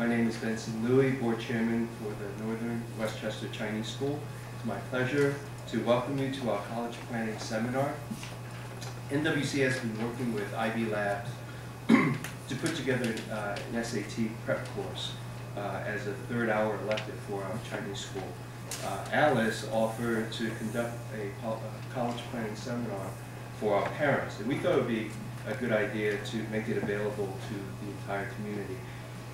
My name is Benson Louie, Board Chairman for the Northern Westchester Chinese School. It's my pleasure to welcome you to our College Planning Seminar. NWCS has been working with IB Labs to put together an SAT prep course as a third hour elective for our Chinese school. Alice offered to conduct a college planning seminar for our parents, and we thought it would be a good idea to make it available to the entire community.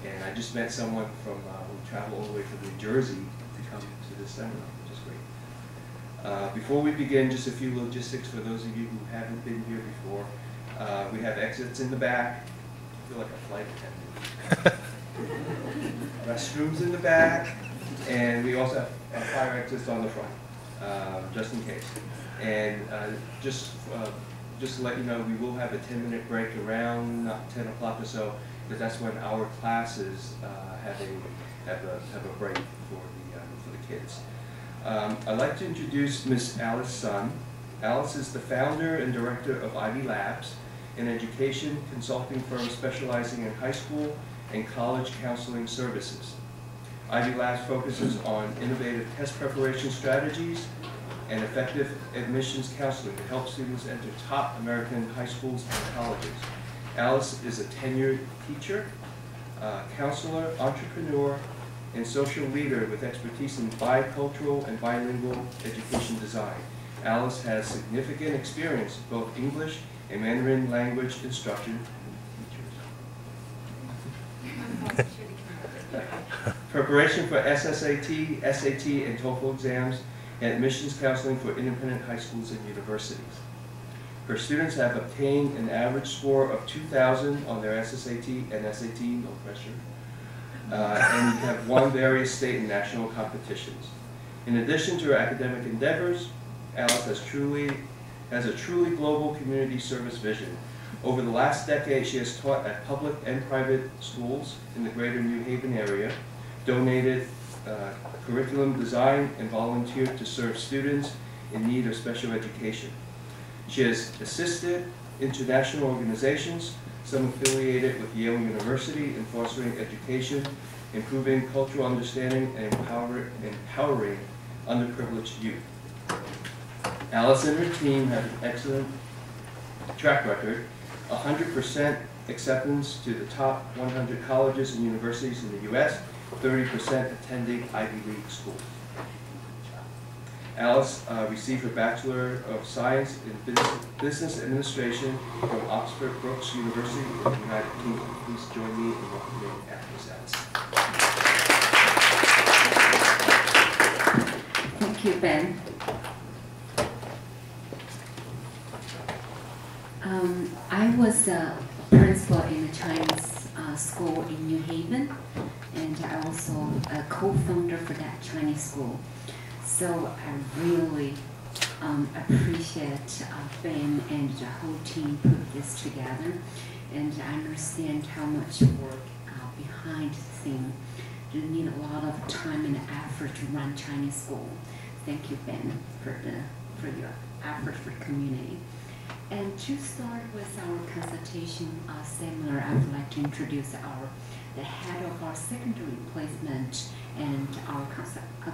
And I just met someone from who traveled all the way from New Jersey to come to this seminar, which is great. Before we begin, just a few logistics for those of you who haven't been here before. We have exits in the back. I feel like a flight attendant. Restrooms in the back, and we also have fire exits on the front, just in case. And just to let you know, we will have a 10-minute break around 10 o'clock or so, because that's when our classes have a break for the kids. I'd like to introduce Ms. Alice Sun. Alice is the founder and director of IB Labs, an education consulting firm specializing in high school and college counseling services. IB Labs focuses on innovative test preparation strategies and effective admissions counseling to help students enter top American high schools and colleges. Alice is a tenured teacher, counselor, entrepreneur, and social leader with expertise in bicultural and bilingual education design. Alice has significant experience in both English and Mandarin language instruction, preparation for SSAT, SAT, and TOEFL exams, and admissions counseling for independent high schools and universities. Her students have obtained an average score of 2,000 on their SSAT and SAT, no pressure, and have won various state and national competitions. In addition to her academic endeavors, Alice has a truly global community service vision. Over the last decade, she has taught at public and private schools in the greater New Haven area, donated curriculum design, and volunteered to serve students in need of special education. She has assisted international organizations, some affiliated with Yale University, in fostering education, improving cultural understanding, and empowering underprivileged youth. Alice and her team have an excellent track record, 100% acceptance to the top 100 colleges and universities in the U.S., 30% attending Ivy League schools. Alice received her Bachelor of Science in Business Administration from Oxford Brookes University in the United Kingdom. Please join me in welcoming Alice. Thank you, Ben. I was a principal in a Chinese school in New Haven, and I also a co-founder for that Chinese school. So I really appreciate Ben and the whole team put this together, and I understand how much work behind the scene. You need a lot of time and effort to run Chinese school. Thank you, Ben, for your effort for the community. And to start with our consultation seminar, I would like to introduce the head of our secondary placement and our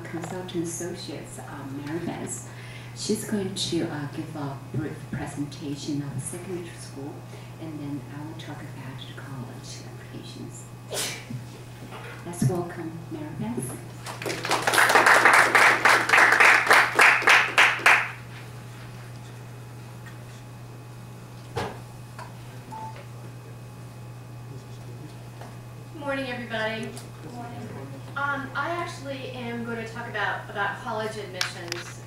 consultant associates, Mary Beth. She's going to give a brief presentation of secondary school, and then I will talk about the college applications. Let's welcome Mary Beth. Morning, everybody. I actually am going to talk about college admissions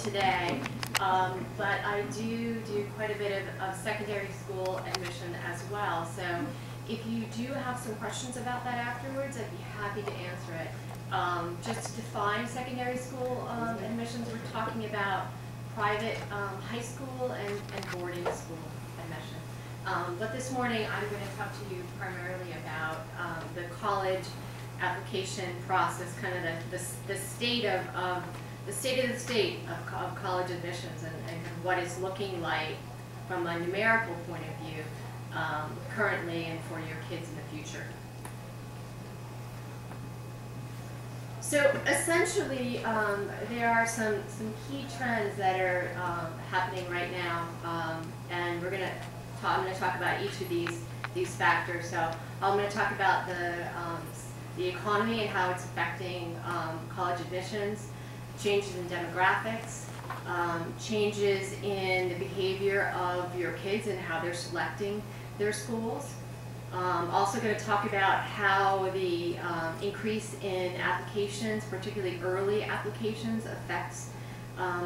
today, but I do quite a bit of secondary school admission as well. So if you do have some questions about that afterwards, I'd be happy to answer it. Just to define secondary school admissions, we're talking about private high school and boarding school admission. But this morning, I'm going to talk to you primarily about the college application process, kind of the state of college admissions, and what it's looking like from a numerical point of view currently and for your kids in the future. So essentially, there are some key trends that are happening right now, and I'm going to talk about each of these factors. So I'm going to talk about the economy and how it's affecting college admissions, changes in demographics, changes in the behavior of your kids and how they're selecting their schools. Also going to talk about how the increase in applications, particularly early applications, affects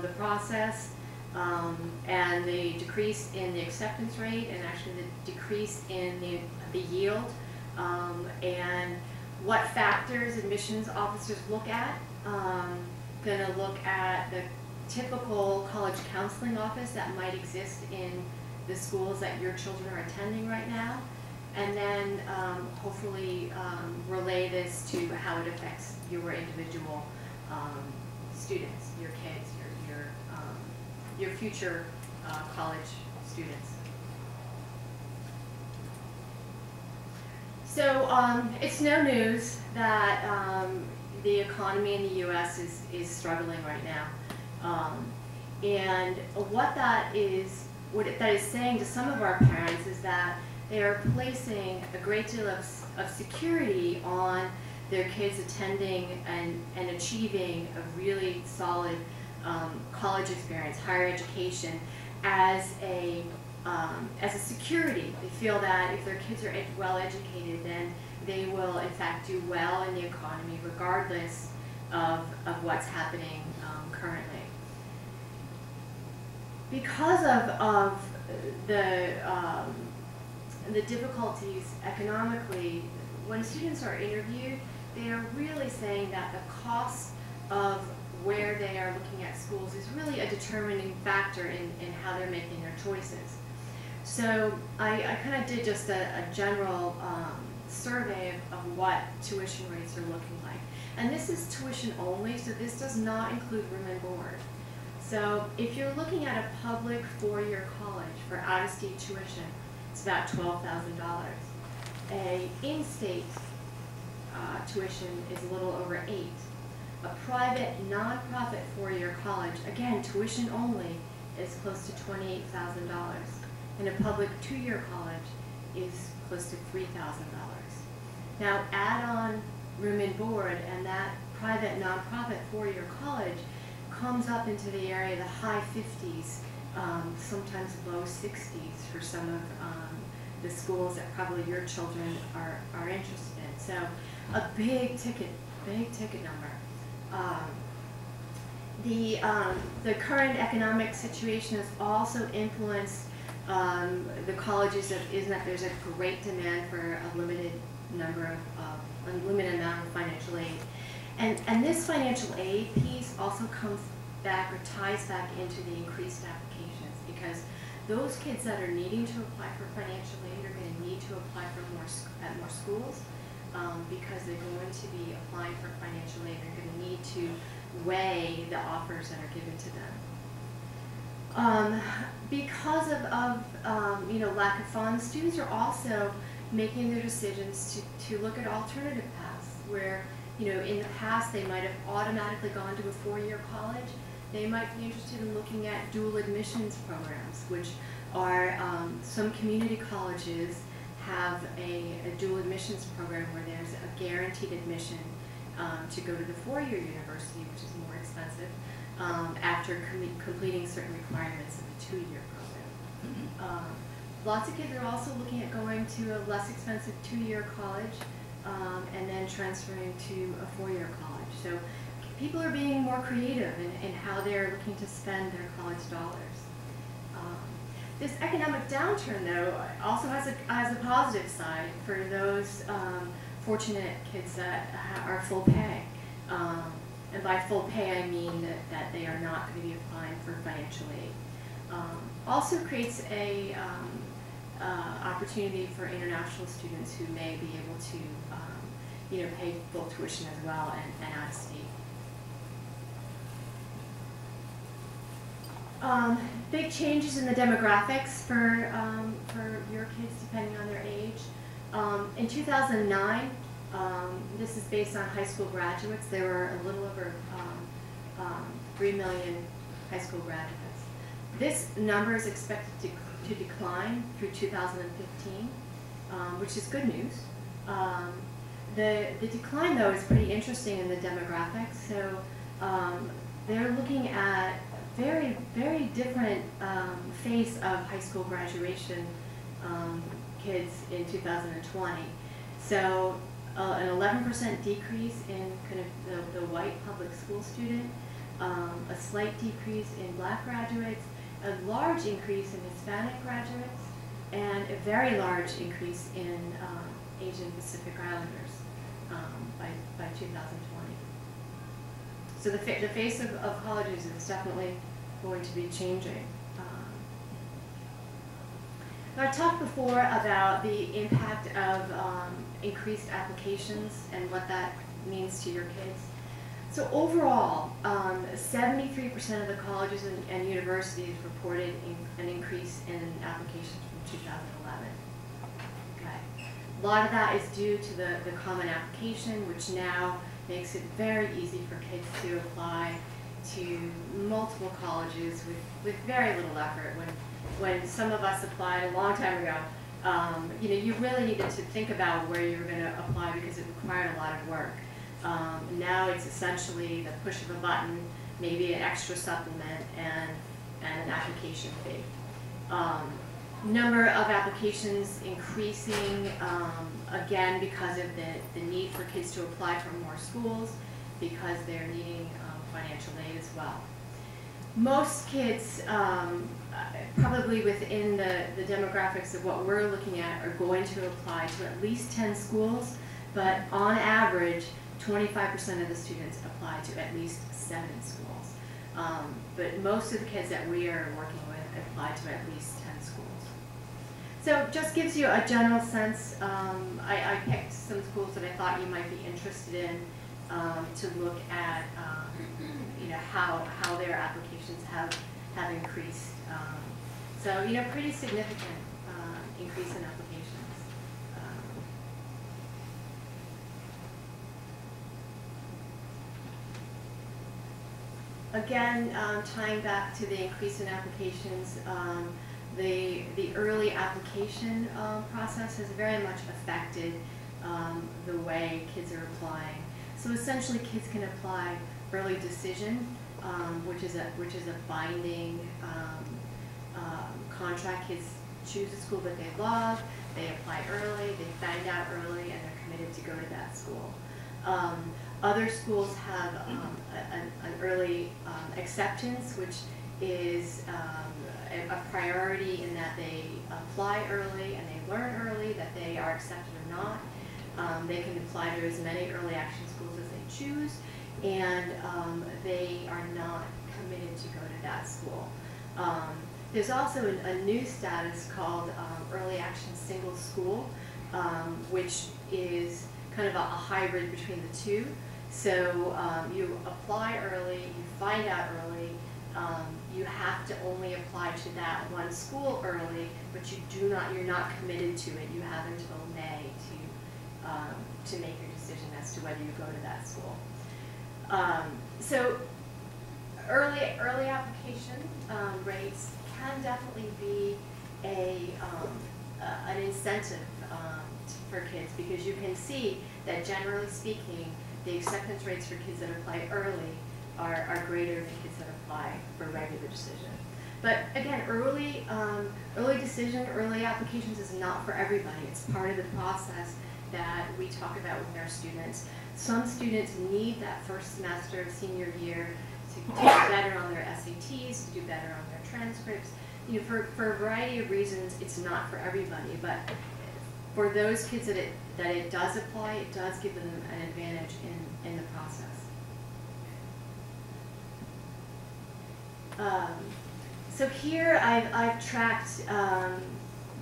the process, and the decrease in the acceptance rate, and actually the decrease in the yield, and what factors admissions officers look at. Going to look at the typical college counseling office that might exist in the schools that your children are attending right now, and then hopefully relay this to how it affects your individual students, your kids, your future college students. So it's no news that the economy in the U.S. is struggling right now, and what that is saying to some of our parents is that they are placing a great deal of security on their kids attending and achieving a really solid college experience, higher education, as a security. They feel that if their kids are well educated, then they will in fact do well in the economy regardless of what's happening currently. Because of the difficulties economically, when students are interviewed, they are really saying that the cost of where they are looking at schools is really a determining factor in how they're making their choices. So I kind of did just a general survey of what tuition rates are looking like. And this is tuition only, so this does not include room and board. So if you're looking at a public four-year college for out-of-state tuition, it's about $12,000. A in-state tuition is a little over $8,000. A private, nonprofit four-year college, again, tuition only, is close to $28,000. And a public two-year college is close to $3,000. Now add on room and board, and that private, nonprofit four-year college comes up into the area of the high 50s, sometimes low 60s for some of the schools that probably your children are interested in. So a big ticket number. The current economic situation has also influenced the colleges. Is that there's a great demand for a limited amount of financial aid, and this financial aid piece also comes back or ties back into the increased applications, because those kids that are needing to apply for financial aid are going to need to apply for more schools, because they're going to be applying for financial aid. They're going to need to weigh the offers that are given to them. Because of lack of funds, students are also making their decisions to look at alternative paths where, in the past they might have automatically gone to a four-year college. They might be interested in looking at dual admissions programs, which are some community colleges have a dual admissions program where there's a guaranteed admission to go to the four-year university, which is more expensive, after completing certain requirements of the two-year program. Lots of kids are also looking at going to a less expensive two-year college and then transferring to a four-year college. So people are being more creative in how they're looking to spend their college dollars. This economic downturn, though, also has a positive side for those fortunate kids that are full pay. And by full pay, I mean that they are not going to be applying for financial aid. Also creates a opportunity for international students who may be able to, pay full tuition as well and out of state. Big changes in the demographics for your kids depending on their age. In 2009, This is based on high school graduates. There were a little over 3 million high school graduates. This number is expected to decline through 2015, which is good news. The decline, though, is pretty interesting in the demographics. So they're looking at very, very different face of high school graduation kids in 2020. So an 11% decrease in kind of the white public school student, a slight decrease in black graduates, a large increase in Hispanic graduates, and a very large increase in Asian Pacific Islanders by 2020. So the face of colleges is definitely going to be changing. I talked before about the impact of increased applications and what that means to your kids. So overall, 73% of the colleges and universities reported an increase in applications from 2011. Okay. A lot of that is due to the Common Application, which now makes it very easy for kids to apply to multiple colleges with very little effort. When some of us applied a long time ago, you really needed to think about where you were going to apply because it required a lot of work. Now it's essentially the push of a button, maybe an extra supplement, and an application fee. Number of applications increasing, again, because of the need for kids to apply for more schools, because they're needing financial aid as well. Most kids, probably within the demographics of what we're looking at, are going to apply to at least 10 schools, but on average, 25% of the students apply to at least 7 schools. But most of the kids that we are working with apply to at least 10 schools. So just gives you a general sense. I picked some schools that I thought you might be interested in to look at how their applications have increased. So pretty significant increase in applications. Again, tying back to the increase in applications, the early application process has very much affected the way kids are applying. So essentially, kids can apply early decision, which is a binding contract. Kids choose a school that they love, they apply early, they find out early, and they're committed to go to that school. Other schools have an early acceptance, which is a priority in that they apply early and they learn early that they are accepted or not. They can apply to as many early action schools as they choose, and they are not committed to go to that school. There's also a new status called Early Action Single School, which is kind of a hybrid between the two. So you apply early, you find out early, you have to only apply to that one school early, but you're not committed to it. You have until May to make your decision as to whether you go to that school. So early application rates can definitely be an incentive for kids, because you can see that generally speaking, the acceptance rates for kids that apply early are greater than kids that apply for regular decision. But again, early decision, early applications is not for everybody. It's part of the process that we talk about with our students. Some students need that first semester of senior year to do better on their SATs, to do better on their transcripts. For a variety of reasons, it's not for everybody, but for those kids that it does apply, it does give them an advantage in the process. So here I've tracked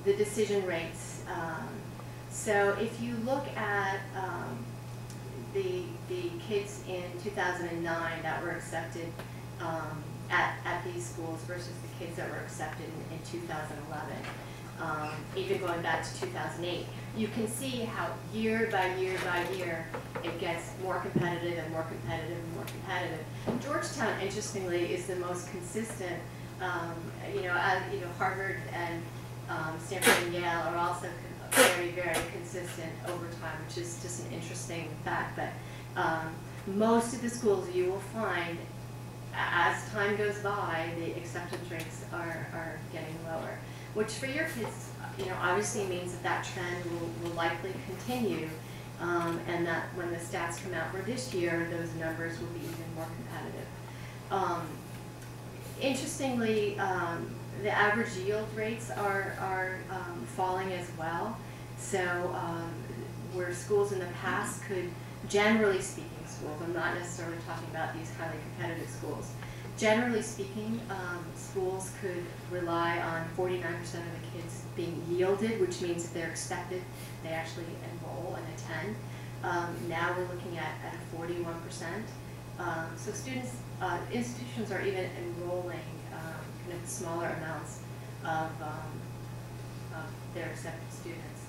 the decision rates. So if you look at the kids in 2009 that were accepted at these schools versus the kids that were accepted in 2011, even going back to 2008. You can see how year by year by year it gets more competitive and more competitive and more competitive. Georgetown, interestingly, is the most consistent. Harvard and Stanford and Yale are also very, very consistent over time, which is just an interesting fact. But most of the schools you will find, as time goes by, the acceptance rates are getting lower, which for your kids, obviously means that trend will likely continue, and that when the stats come out for this year, those numbers will be even more competitive. Interestingly, the average yield rates are falling as well. So where schools in the past could, generally speaking, schools, I'm not necessarily talking about these highly competitive schools, generally speaking, schools could rely on 49% of the kids being yielded, which means if they're accepted, they actually enroll and attend. Now we're looking at a 41%. So students, institutions are even enrolling kind of smaller amounts of their accepted students.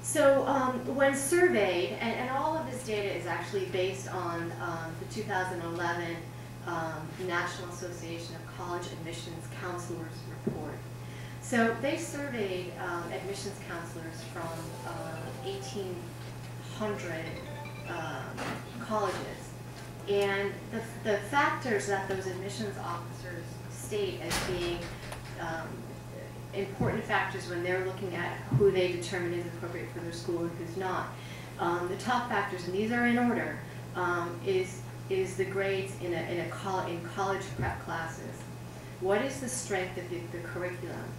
So when surveyed, and all of this data is actually based on the 2011 National Association of College Admissions Counselors report. So they surveyed admissions counselors from 1,800 colleges. And the factors that those admissions officers state as being important factors when they're looking at who they determine is appropriate for their school and who's not. The top factors, and these are in order, is the grades in college prep classes. What is the strength of the curriculum?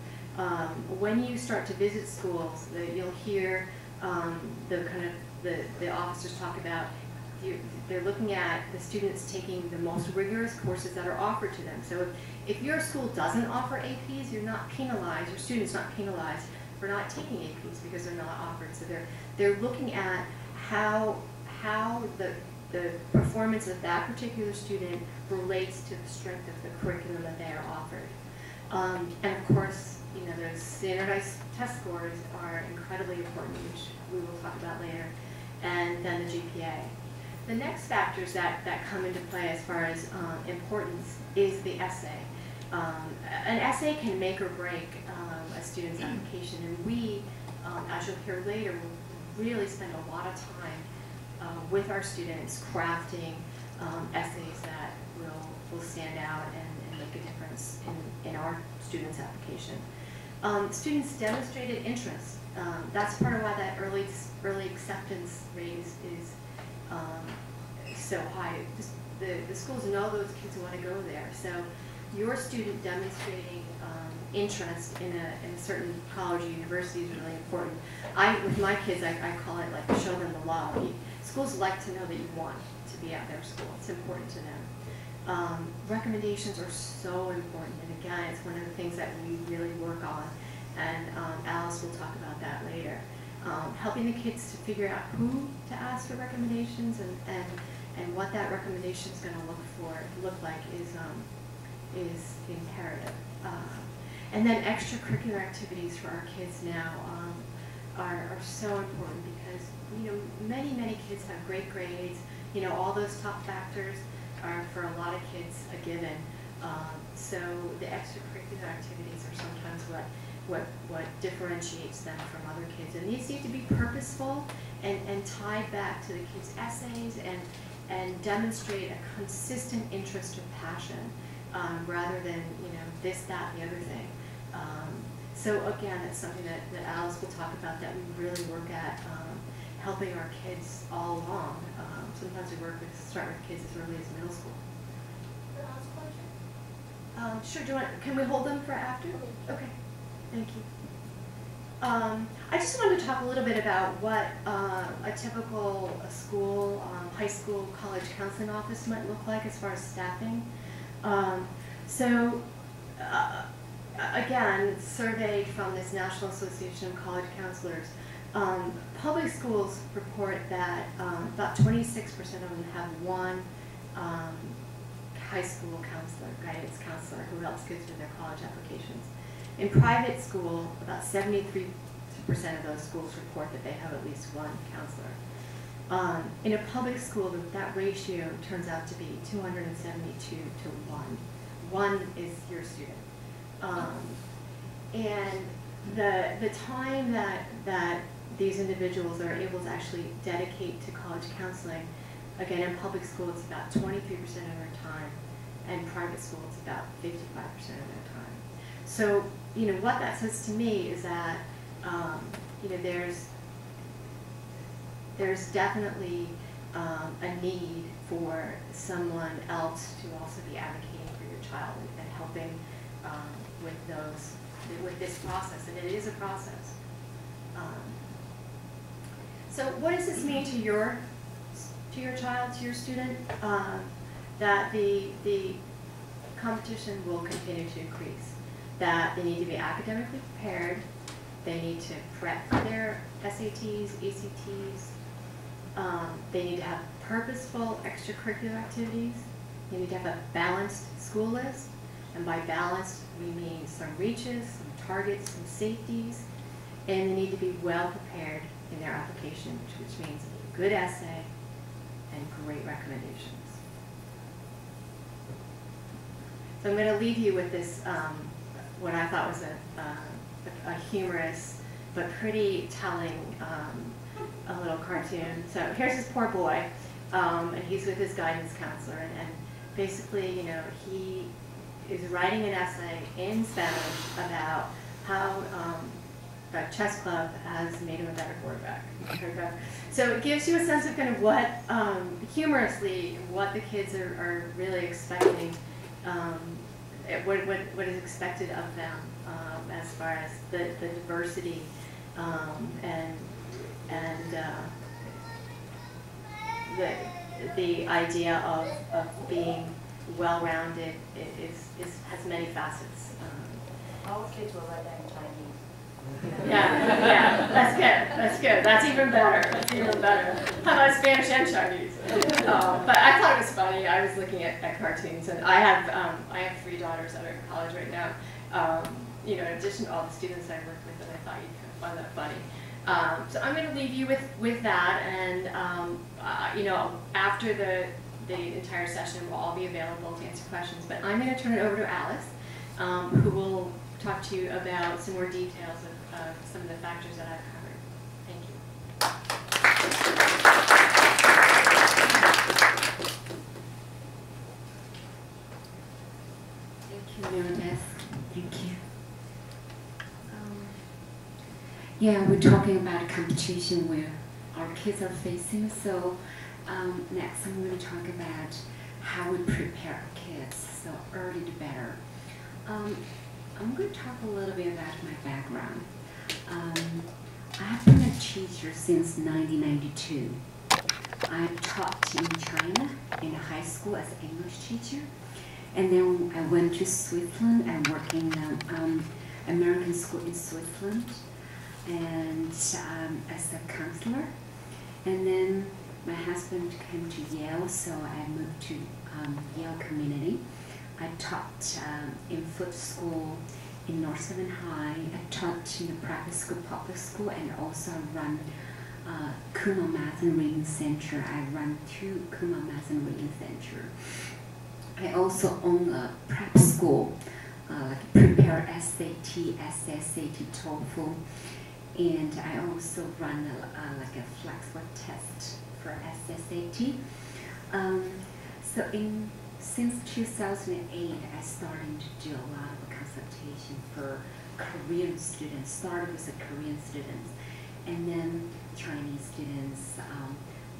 When you start to visit schools, you'll hear the officers talk about they're looking at the students taking the most rigorous courses that are offered to them. So if your school doesn't offer APs, you're not penalized, your student's not penalized for not taking APs because they're not offered. So they're looking at how the performance of that particular student relates to the strength of the curriculum that they are offered. And of course, those standardized test scores are incredibly important, which we will talk about later, and then the GPA. The next factors that come into play as far as importance is the essay. An essay can make or break a student's application, and we, as you'll hear later, will really spend a lot of time with our students crafting essays that will stand out and make a difference in our students' application. Students demonstrated interest. That's part of why that early acceptance rate is so high. The schools know those kids want to go there. So your student demonstrating interest in a certain college or university is really important. With my kids, I call it like show them the love. Schools like to know that you want to be at their school. It's important to them. Recommendations are so important, and again, it's one of the things that we really work on, and Alice will talk about that later. Helping the kids to figure out who to ask for recommendations and what that recommendation is going to look like is imperative. And then extracurricular activities for our kids now are so important because many kids have great grades. All those top factors are for a lot of kids a given. So the extracurricular activities are sometimes what differentiates them from other kids. And these need to be purposeful and tied back to the kids' essays and demonstrate a consistent interest or passion rather than this, that, the other thing. So again, it's something that Alice will talk about that we really work at helping our kids all along. Sometimes we start with kids as early as middle school. Sure, can we hold them for after? Okay, thank you. I just wanted to talk a little bit about what a typical school, high school, college counseling office might look like as far as staffing. Again, surveyed from this National Association of College Counselors, public schools report that about 26% of them have one high school counselor, guidance counselor, who helps kids with their college applications. In private school, about 73% of those schools report that they have at least one counselor. In a public school, that ratio turns out to be 272 to 1. 1 is your student. And the time that these individuals are able to actually dedicate to college counseling, again, in public school, it's about 23% of their time, and private school, it's about 55% of their time. So, what that says to me is that, there's definitely a need for someone else to also be advocating for your child and helping with this process, and it is a process. So what does this mean to your child, to your student? That the competition will continue to increase, that they need to be academically prepared, they need to prep for their SATs, ACTs, they need to have purposeful extracurricular activities, they need to have a balanced school list, and by balanced we mean some reaches, some targets, some safeties, and they need to be well prepared in their application, which means a good essay and great recommendations. So I'm going to leave you with this, what I thought was a humorous but pretty telling a little cartoon. So here's this poor boy, and he's with his guidance counselor, and basically, he is writing an essay in Spanish about how the chess club has made him a better quarterback. So it gives you a sense of kind of what, humorously, what the kids are really expecting, what is expected of them as far as the diversity and the idea of being well-rounded has many facets. All kids will write that in Chinese. That's good. That's even better. How about Spanish and Chinese? But I thought it was funny. I was looking at cartoons, and I have 3 daughters that are in college right now. In addition to all the students I work with, and I thought you'd find that funny. So I'm going to leave you with that, and after the entire session, we'll all be available to answer questions. But I'm going to turn it over to Alice, who will talk to you about some more details of some of the factors that I've covered. Thank you. Thank you, Meredith. Thank you. Yeah, we're talking about a competition where our kids are facing. So next I'm going to talk about how we prepare our kids. So early the better. I'm going to talk a little bit about my background. I have been a teacher since 1992. I've taught in China in high school as an English teacher. And then I went to Switzerland and worked in American school in Switzerland and as a counselor. And then my husband came to Yale, so I moved to Yale Community. I taught in Foot School in North Seven High. I taught in a private school, public school, and also run Kumho Math and Reading Center. I run 2 Kumho Math and Reading Center. I also own a prep school, like prepare SAT, SSAT, TOEFL, and I also run like a flexible test for SSAT. Since 2008, I started to do a lot of consultation for Korean students. Started with the Korean students, and then Chinese students.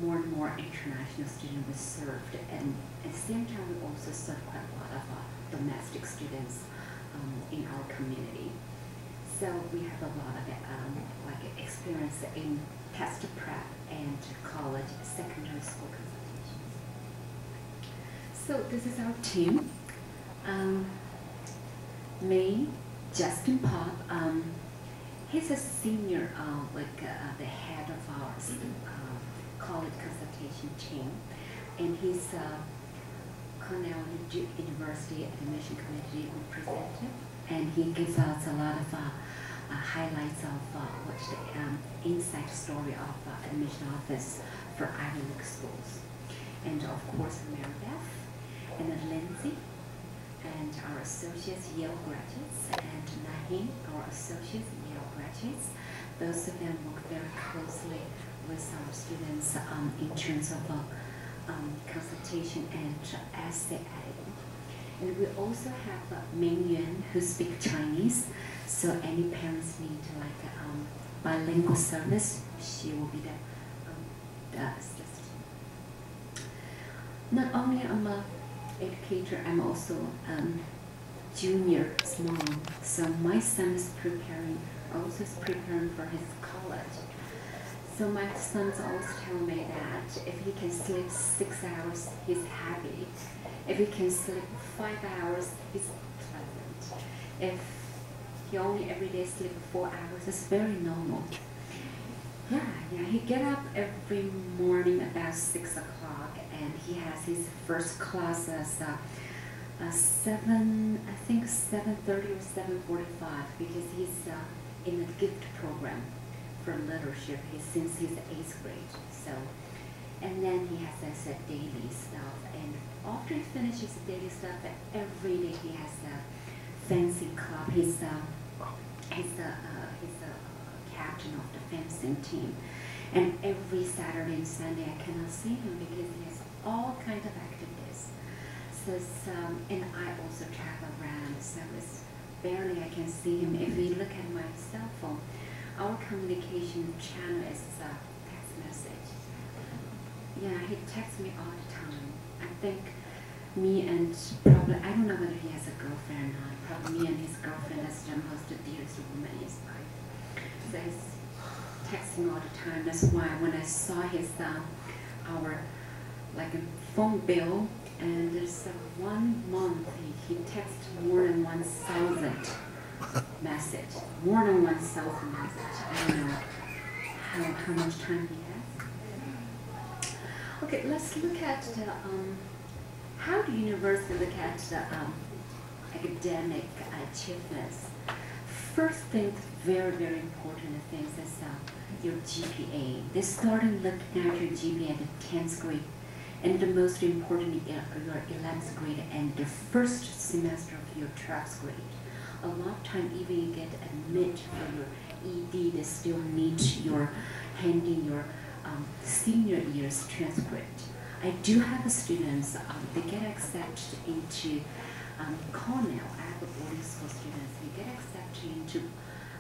More and more international students were served, and at the same time, we also served quite a lot of domestic students in our community. So we have a lot of like experience in test prep and college, secondary school consultations. So this is our team. Me, Justin Pop. He's a senior, the head of our. College consultation team, and he's Cornell University Admission Committee representative, and he gives us a lot of highlights of what's the inside story of admission office for Ivy League schools. And of course, Mary Beth, and then Lindsay, and our associates, Yale graduates, and Naheem, our associates, Yale graduates. Those of them work very closely with our students in terms of consultation and essay editing. And we also have Ming Yuan, who speaks Chinese, so any parents need like bilingual service, she will be the assistant. Not only am I an educator, I'm also junior mom. So my son is preparing for his college. So my son's always telling me that if he can sleep 6 hours, he's happy. If he can sleep 5 hours, he's pleasant. If he only every day sleep 4 hours, it's very normal. Yeah, he get up every morning about 6 o'clock, and he has his first class at 7:30 or 7:45, because he's in a gift program for leadership. Since he's 8th grade, so, and then he has a daily stuff, and after he finishes the daily stuff, every day he has a fencing club. He's the captain of the fencing team, and every Saturday and Sunday I cannot see him because he has all kinds of activities. So and I also travel around, so it's barely I can see him. If you look at my cell phone, our communication channel is text message. Yeah, he texts me all the time. I think me and probably, I don't know whether he has a girlfriend or not. Probably me and his girlfriend is the most dearest woman in his life. So he's texting all the time. That's why when I saw his our like a phone bill, and there's 1 month he texted more than 1,000 message, more than 1,000 message. I don't know how much time he has. Okay, let's look at the how the university look at the academic achievements. First thing, very, very important things is your GPA. They're starting looking at your GPA at the 10th grade, and the most important your 11th grade and the first semester of your 12th grade. A lot of time, even you get admit for your ED, they still need your handing your senior year's transcript. I do have students, they get accepted into Cornell. I have a boarding school students. They get accepted into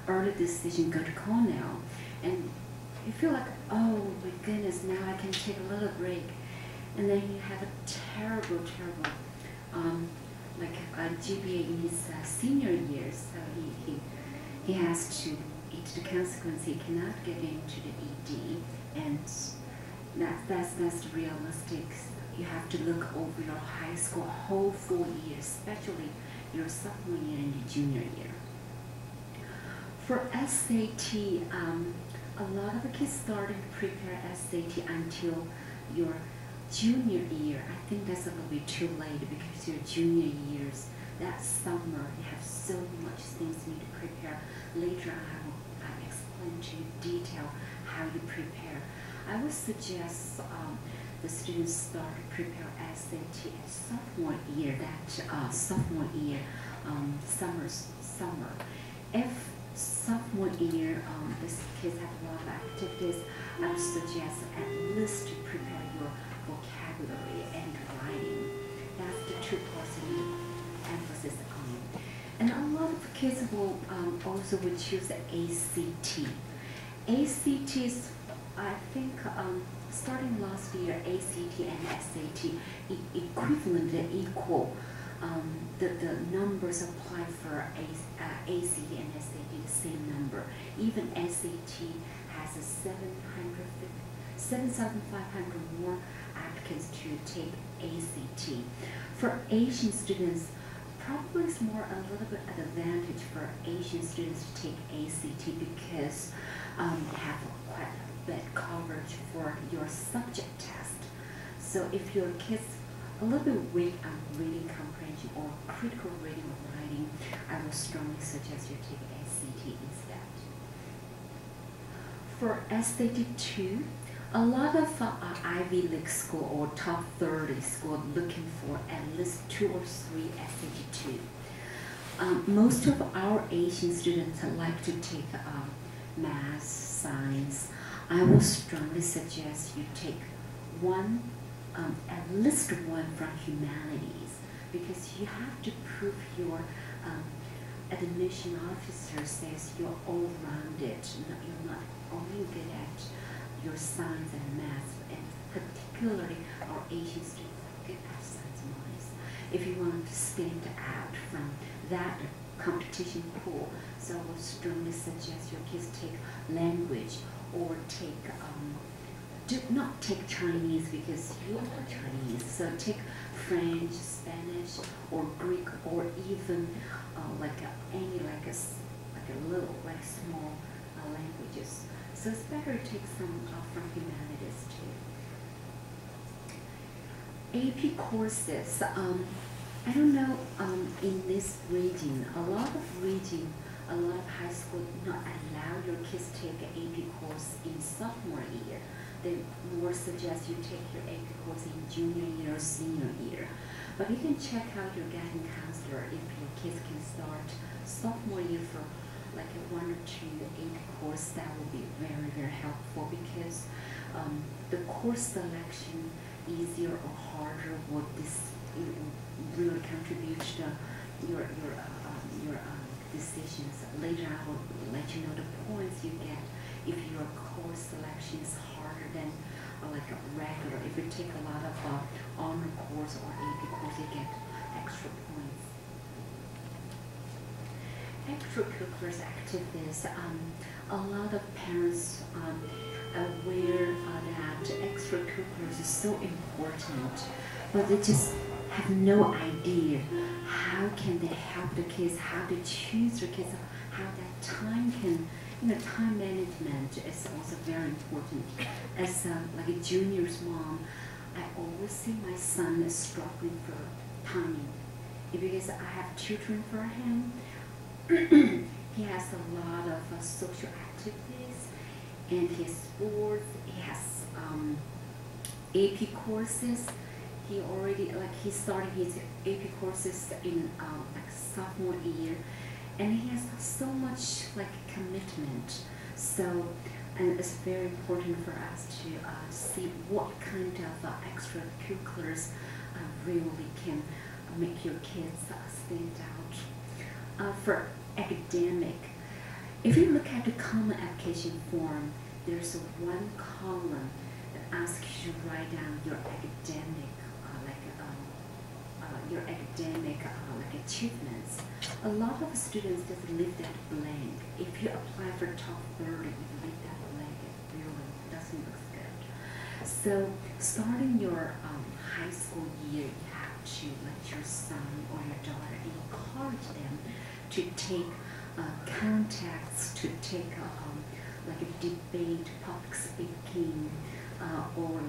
early decision, go to Cornell, and you feel like, oh my goodness, now I can take a little break, and then you have a terrible like a GPA in his senior year, so he has to eat the consequence. He cannot get into the ED, and that's realistic. You have to look over your high school whole 4 years, especially your sophomore year and your junior year. For SAT, a lot of the kids starting to prepare SAT until your junior year. I think that's a little bit too late because your junior years, that summer, you have so much things you need to prepare. Later I explain to you in detail how you prepare. I would suggest the students start to prepare SAT at sophomore year, summer. If sophomore year, these kids have a lot of activities, I would suggest at least to prepare your vocabulary and writing. That's the 2 parts you need emphasis on. And a lot of kids will also would choose the ACT. ACT is, I think, starting last year, ACT and SAT equivalently equal. The numbers applied for ACT and SAT the same number. Even SAT has a 7,500 more applicants to take ACT. For Asian students, probably it's more a little bit an advantage for Asian students to take ACT because they have quite a bit coverage for your subject test. So if your kids a little bit weak on reading comprehension or critical reading or writing, I will strongly suggest you take SAT instead. For SAT 2, a lot of Ivy League school or top 30 school looking for at least 2 or 3 SAT 2. Most of our Asian students like to take math, science. I will strongly suggest you take one, at least one from humanities, because you have to prove your admission officer says you're all-rounded. You're not only good at your science and math, and particularly our Asian students are good at science and math. If you want to stand out from that competition pool, so I would strongly suggest your kids take language or take, do not take Chinese because you are Chinese, so take French, Spanish, or Greek, or even any little small languages. So it's better to take some from humanities too. AP courses. I don't know, in this region, a lot of high school do not allow your kids to take an AP course in sophomore year. They more suggest you take your AP course in junior year or senior year. But you can check out your guidance counselor if your kids can start sophomore year for like a 1 or 2 AP course. That will be very, very helpful, because the course selection, easier or harder, will really contribute to your decisions. Later I will let you know the points you get if your course selection is harder than like a regular. If you take a lot of honor course or AP course, you get extra points. Extracurriculars activities. A lot of parents aware that extracurriculars is so important, but they just have no idea how can they help the kids, how they choose their kids, how that time can, time management is also very important. As like a junior's mom, I always see my son is struggling for timing, because I have tutoring for him. He has a lot of social activities, and he has sports, he has AP courses. He already, he started his AP courses in sophomore year, and he has so much commitment. So, and it's very important for us to see what kind of extracurriculars really can make your kids stand out. For academic, if you look at the common application form, there's one column that asks you to write down your academic achievements. A lot of students just leave that blank. If you apply for top 30, you leave that blank, it really doesn't look good. So starting your high school year, you have to let your son or your daughter encourage them to take contacts, to take a debate, public speaking, or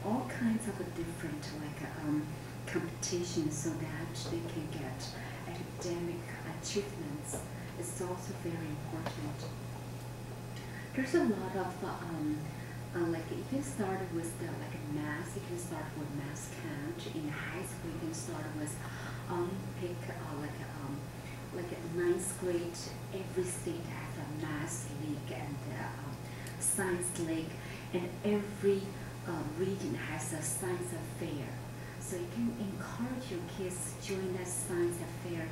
all kinds of different competitions, so that they can get academic achievements. It's also very important. There's a lot of you can start with math. You can start with math count. In high school, you can start with Olympic, like a 9th grade. Every state has a math league and science league, and every region has a science affair. So you can encourage your kids to join that science affair.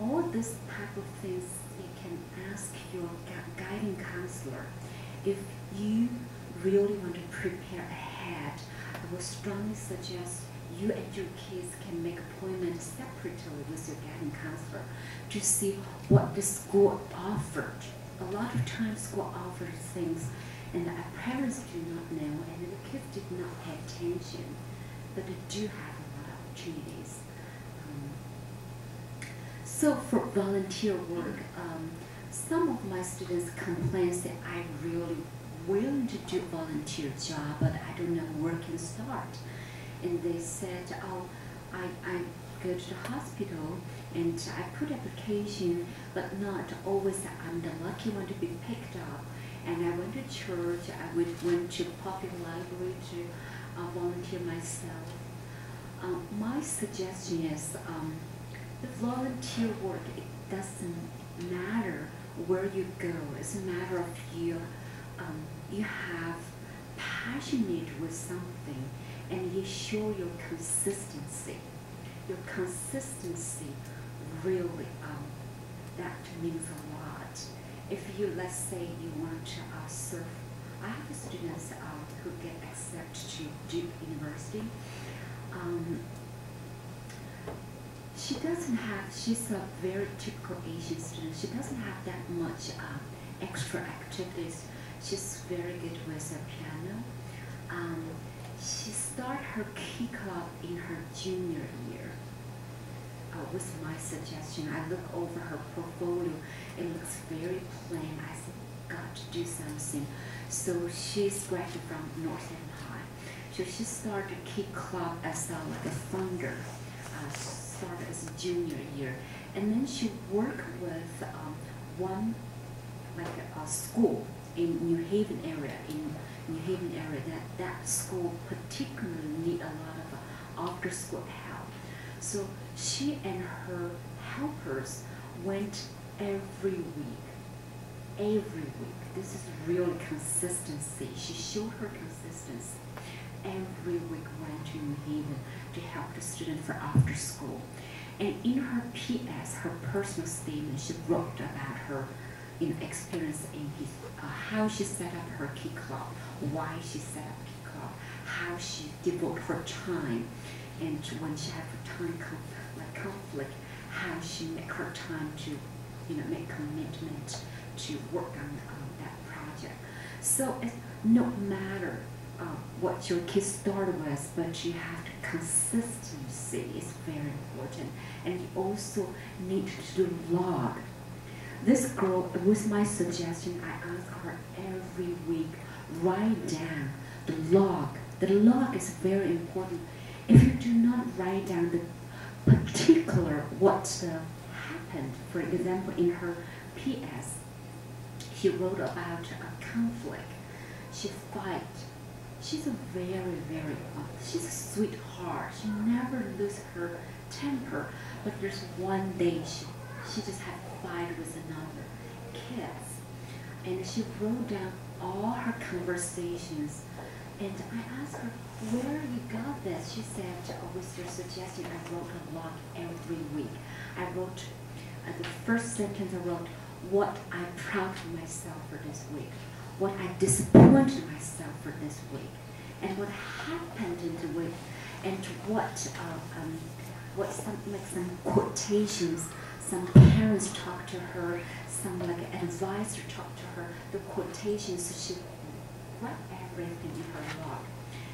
All this type of things you can ask your guiding counselor. If you really want to prepare ahead, I would strongly suggest you and your kids can make appointments separately with your guiding counselor to see what the school offered. A lot of times school offers things and the parents do not know, and the kids did not pay attention, but they do have a lot of opportunities. So for volunteer work, some of my students complain that I'm really willing to do volunteer job, but I don't know where can start. and they said, oh, I go to the hospital and I put application, but not always I'm the lucky one to be picked up. And I went to church, I went to public library to volunteer myself. My suggestion is the volunteer work, it doesn't matter where you go. It's a matter of you have passionate with something and you show your consistency. Your consistency really, that means a lot. If you, let's say you want to serve, I have students who get accepted to Duke University. She doesn't have, she's a very typical Asian student. She doesn't have that much extra activities. She's very good with the piano. She started her key club in her junior year. Was my suggestion. I look over her portfolio. It looks very plain. I said, got to do something. So she's graduated from North End High. So she started a key club as like a founder. Started as a junior year, and then she worked with one like a school in New Haven area. That school particularly need a lot of after-school help. So she and her helpers went every week. Every week. This is really consistency. She showed her consistency. Every week went to New Haven to help the student for after school. And in her PS, her personal statement, she wrote about her experience in how she set up her key club, why she set up key club, how she devoted her time, and when she had her time conflict, how she make her time to make commitment to work on that project. So it's no matter what your kids started with, but you have to consistency is very important, and you also need to do log. This girl, with my suggestion, I ask her every week, write down the log. The log is very important. If you do not write down the particular what happened, for example, in her PS, she wrote about a conflict. She fight. She's a very, she's a sweetheart. She never loses her temper. But there's one day she just had a fight with another kids. And she wrote down all her conversations. And I asked her, where you got this? She said, with your suggestion, I wrote a log every week. I wrote, the first sentence I wrote, what I'm proud of myself for this week. What I disappointed myself for this week, and what happened in the week, and what some quotations, some parents talked to her, some like advisor talked to her, the quotations, so she wrote everything in her log,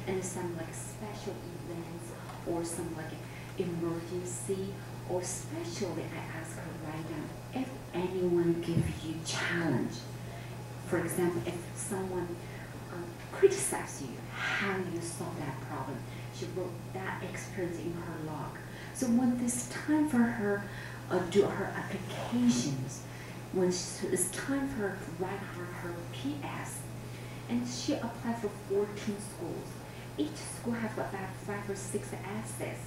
and some like special events or some like emergency, or especially I ask her write down if anyone gives you challenge. For example, if someone criticizes you, how you solve that problem. She wrote that experience in her log. So when it's time for her do her applications, when it's time for her to write her PS, and she applied for 14 schools. Each school has about 5 or 6 essays.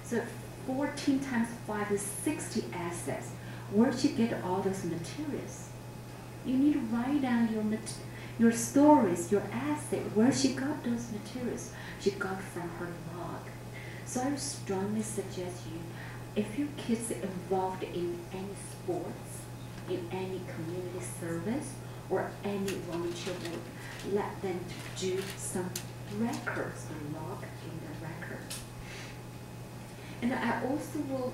So 14 times 5 is 60 essays. Where'd she get all those materials? You need to write down your stories, your essay, where she got those materials. She got from her blog. So I strongly suggest you, if your kids are involved in any sports, in any community service, or any volunteer work, let them do some records, the log in the record. And I also will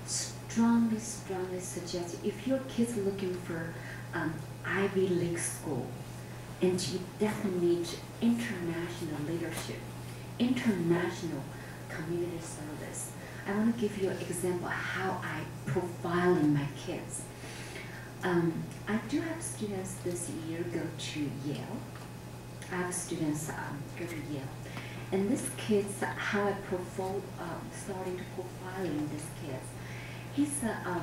strongly suggest, if your kids are looking for Ivy League school, and you definitely need international leadership, international community service. I want to give you an example of how I profile in my kids. I do have students this year go to Yale. I have students go to Yale. And this kid's how I starting to profiling this kid. He's a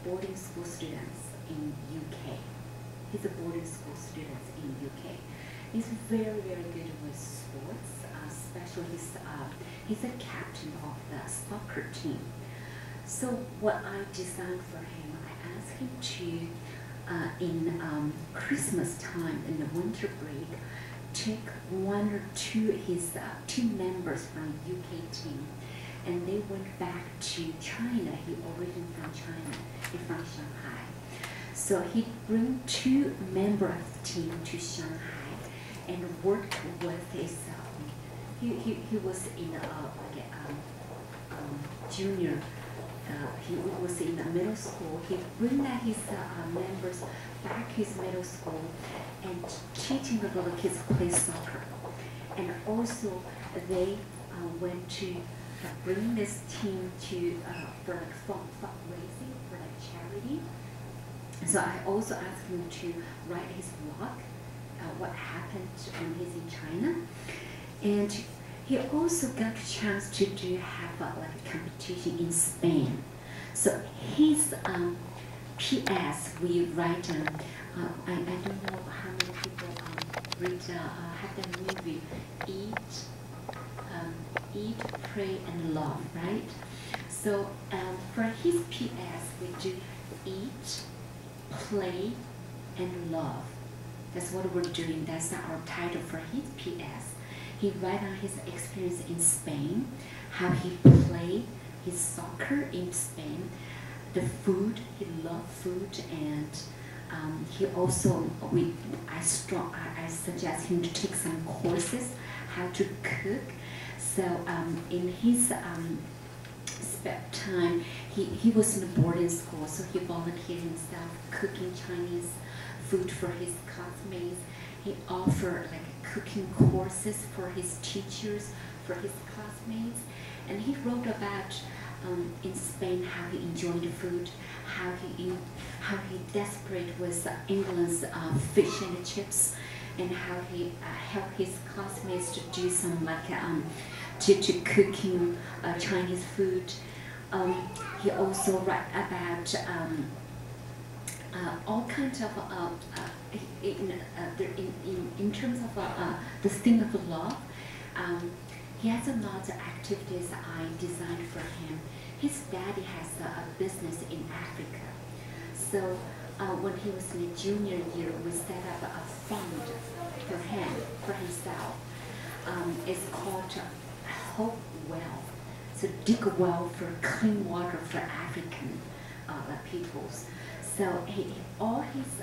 boarding school student in UK. He's a boarding school student in UK. He's very, very good with sports, especially he's a captain of the soccer team. So what I designed for him, I asked him to, in Christmas time, in the winter break, take one or two his team members from UK team, and they went back to China. He originally from China, he's from Shanghai. So he bring 2 members of the team to Shanghai and worked with his. He was in junior. He was in the middle school. He bring that his members back his middle school and teaching the little kids play soccer. And also they went to bring this team to for like fundraising for like charity. So I also asked him to write his blog, what happened when he's in China, and he also got a chance to have like a competition in Spain. So his PS we write. I don't know how many people read have the movie Eat, Pray, and Love, right? So for his PS we do eat, play, and love. That's what we're doing. That's our title for his PS. He write on his experience in Spain, how he played his soccer in Spain, the food, he loved food, and he also, I suggest him to take some courses, how to cook. So in his spare time, he was in a boarding school, so he volunteered himself cooking Chinese food for his classmates. He offered like cooking courses for his teachers, for his classmates, and he wrote about in Spain how he enjoyed the food, how he desperate with England's fish and chips, and how he helped his classmates to do some like to cooking Chinese food. He also write about all kinds of in terms of the theme of love. He has a lot of activities I designed for him. His daddy has a business in Africa. So when he was in a junior year, we set up a fund for him, for himself. It's called Hope Well. So dig a well for clean water for African peoples. So all his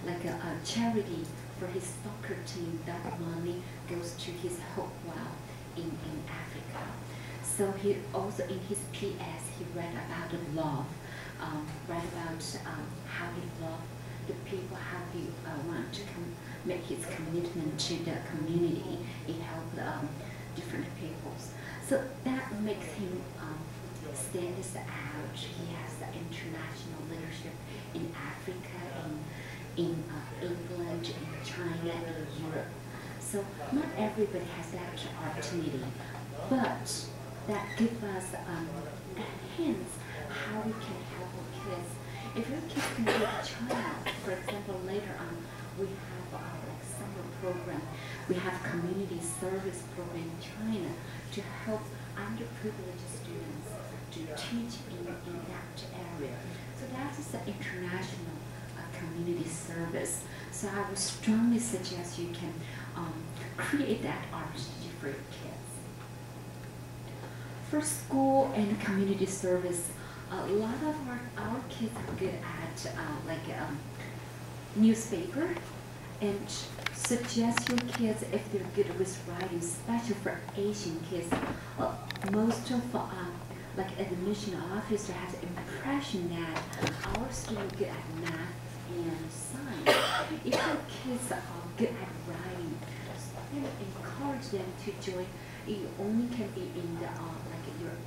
like a charity for his soccer team, that money goes to his Hope Well in Africa. So he also in his PS he read about the love, read about how he loved the people, how he wanted to make his commitment to the community. He helped different peoples. So that makes him stand out. He has the international leadership in Africa, in England, in China, in Europe. So not everybody has that opportunity, but that gives us a hint how we can help our kids. If your kids can go to China, for example, later on, we have like summer program, we have community service program in China to help underprivileged students to teach in that area. So that is the international community service. So I would strongly suggest you can create that opportunity for your kids. For school and community service, a lot of our kids are good at newspaper, and suggest your kids if they're good with writing, especially for Asian kids. Most of like admission officer has the impression that our students are good at math and science. If your kids are good at writing, encourage them to join. You only can be in the like you're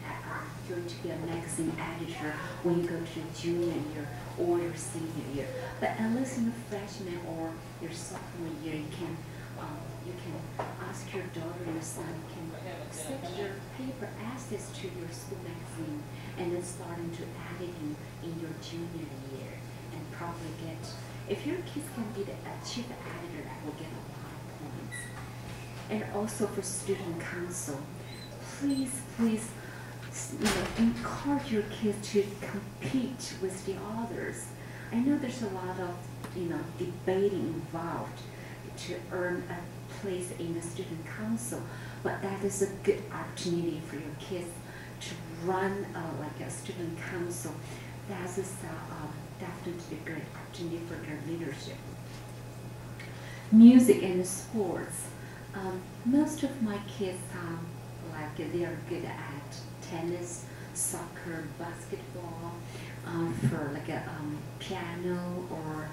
going to be a magazine editor when you go to your junior year or your senior year. But unless in your freshman or your sophomore year, you can ask your daughter or your son can accept your paper access to your school magazine and then starting to edit in your junior year and probably get, if your kids can be the chief editor, that will get a lot of points. And also for student council, please, encourage your kids to compete with the others. I know there's a lot of, debating involved to earn a place in the student council, but that is a good opportunity for your kids to run like a student council. That is definitely a great opportunity for their leadership. Music and sports. Most of my kids, they are good at tennis, soccer, basketball, for piano or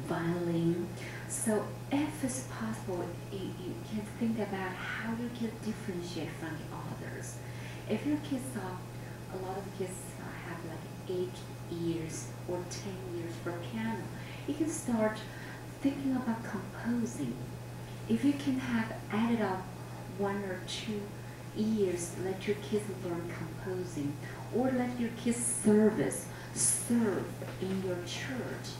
violin. So if it's possible, you can think about how you can differentiate from the others. If your kids, a lot of kids have 8 years or 10 years for piano, you can start thinking about composing. If you can have added up 1 or 2 years, let your kids learn composing, or let your kids serve in your church.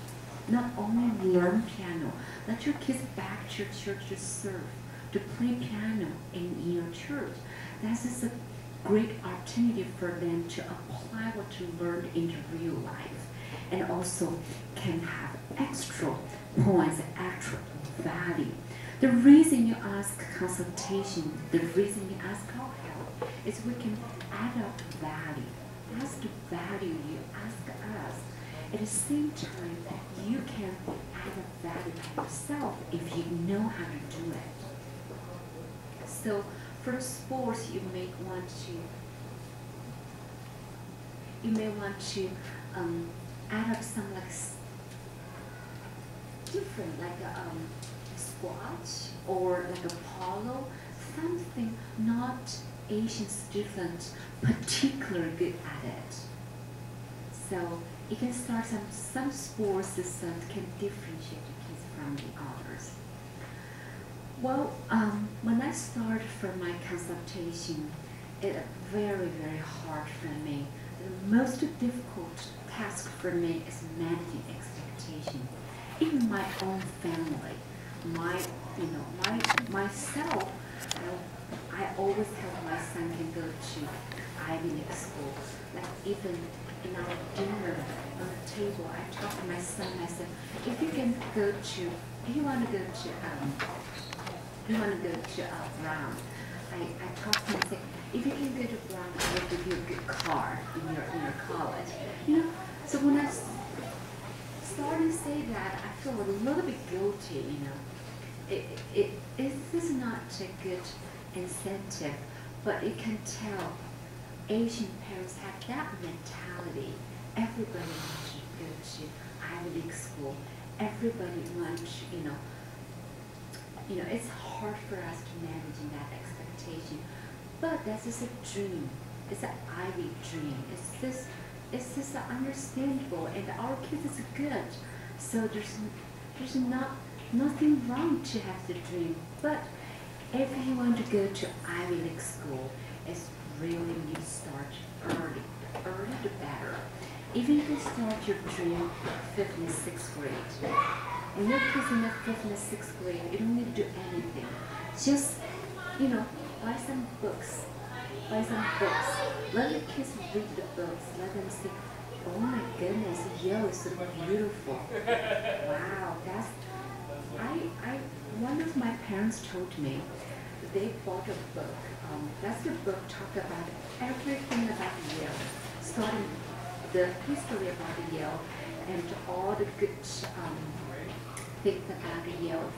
Not only learn piano, let your kids back to your church to serve, to play piano in your church. That is a great opportunity for them to apply what you learned into real life, and also can have extra points, extra value. The reason you ask consultation, the reason you ask our help, is we can add up value. That's the value you ask us. At the same time, you can add up value by yourself if you know how to do it. So for sports, you may want to add up some different squash or a polo, something not Asian students particularly good at it. So you can start some sports that can differentiate the kids from the others. Well, when I started for my consultation, it was very, very hard for me. The most difficult task for me is managing expectations. Even my own family, myself, I always help my son can go to Ivy League school. Even in our dinner on the table, I talked to my son. I said, if you want to go to Brown, I talked to him and said, if you can go to Brown, I will give you a good car in your college. So when I started to say that, I feel a little bit guilty. This is not a good incentive, but you can tell Asian parents have that mentality. Everybody wants to go to Ivy League school. Everybody wants, it's hard for us to manage that expectation. But that's just a dream. It's an Ivy dream. It's just understandable, and our kids is good. So there's nothing wrong to have the dream. But if you want to go to Ivy League school, it's really need to start early. Early the better. Even if you start your dream 5th and 6th grade. When your kids in the 5th and 6th grade, you don't need to do anything. Just, buy some books. Let your kids read the books. Let them say, oh my goodness, Yale is so beautiful. Wow, one of my parents told me they bought a book. That's the book talked about everything about Yale, starting the history about Yale and all the good things about Yale.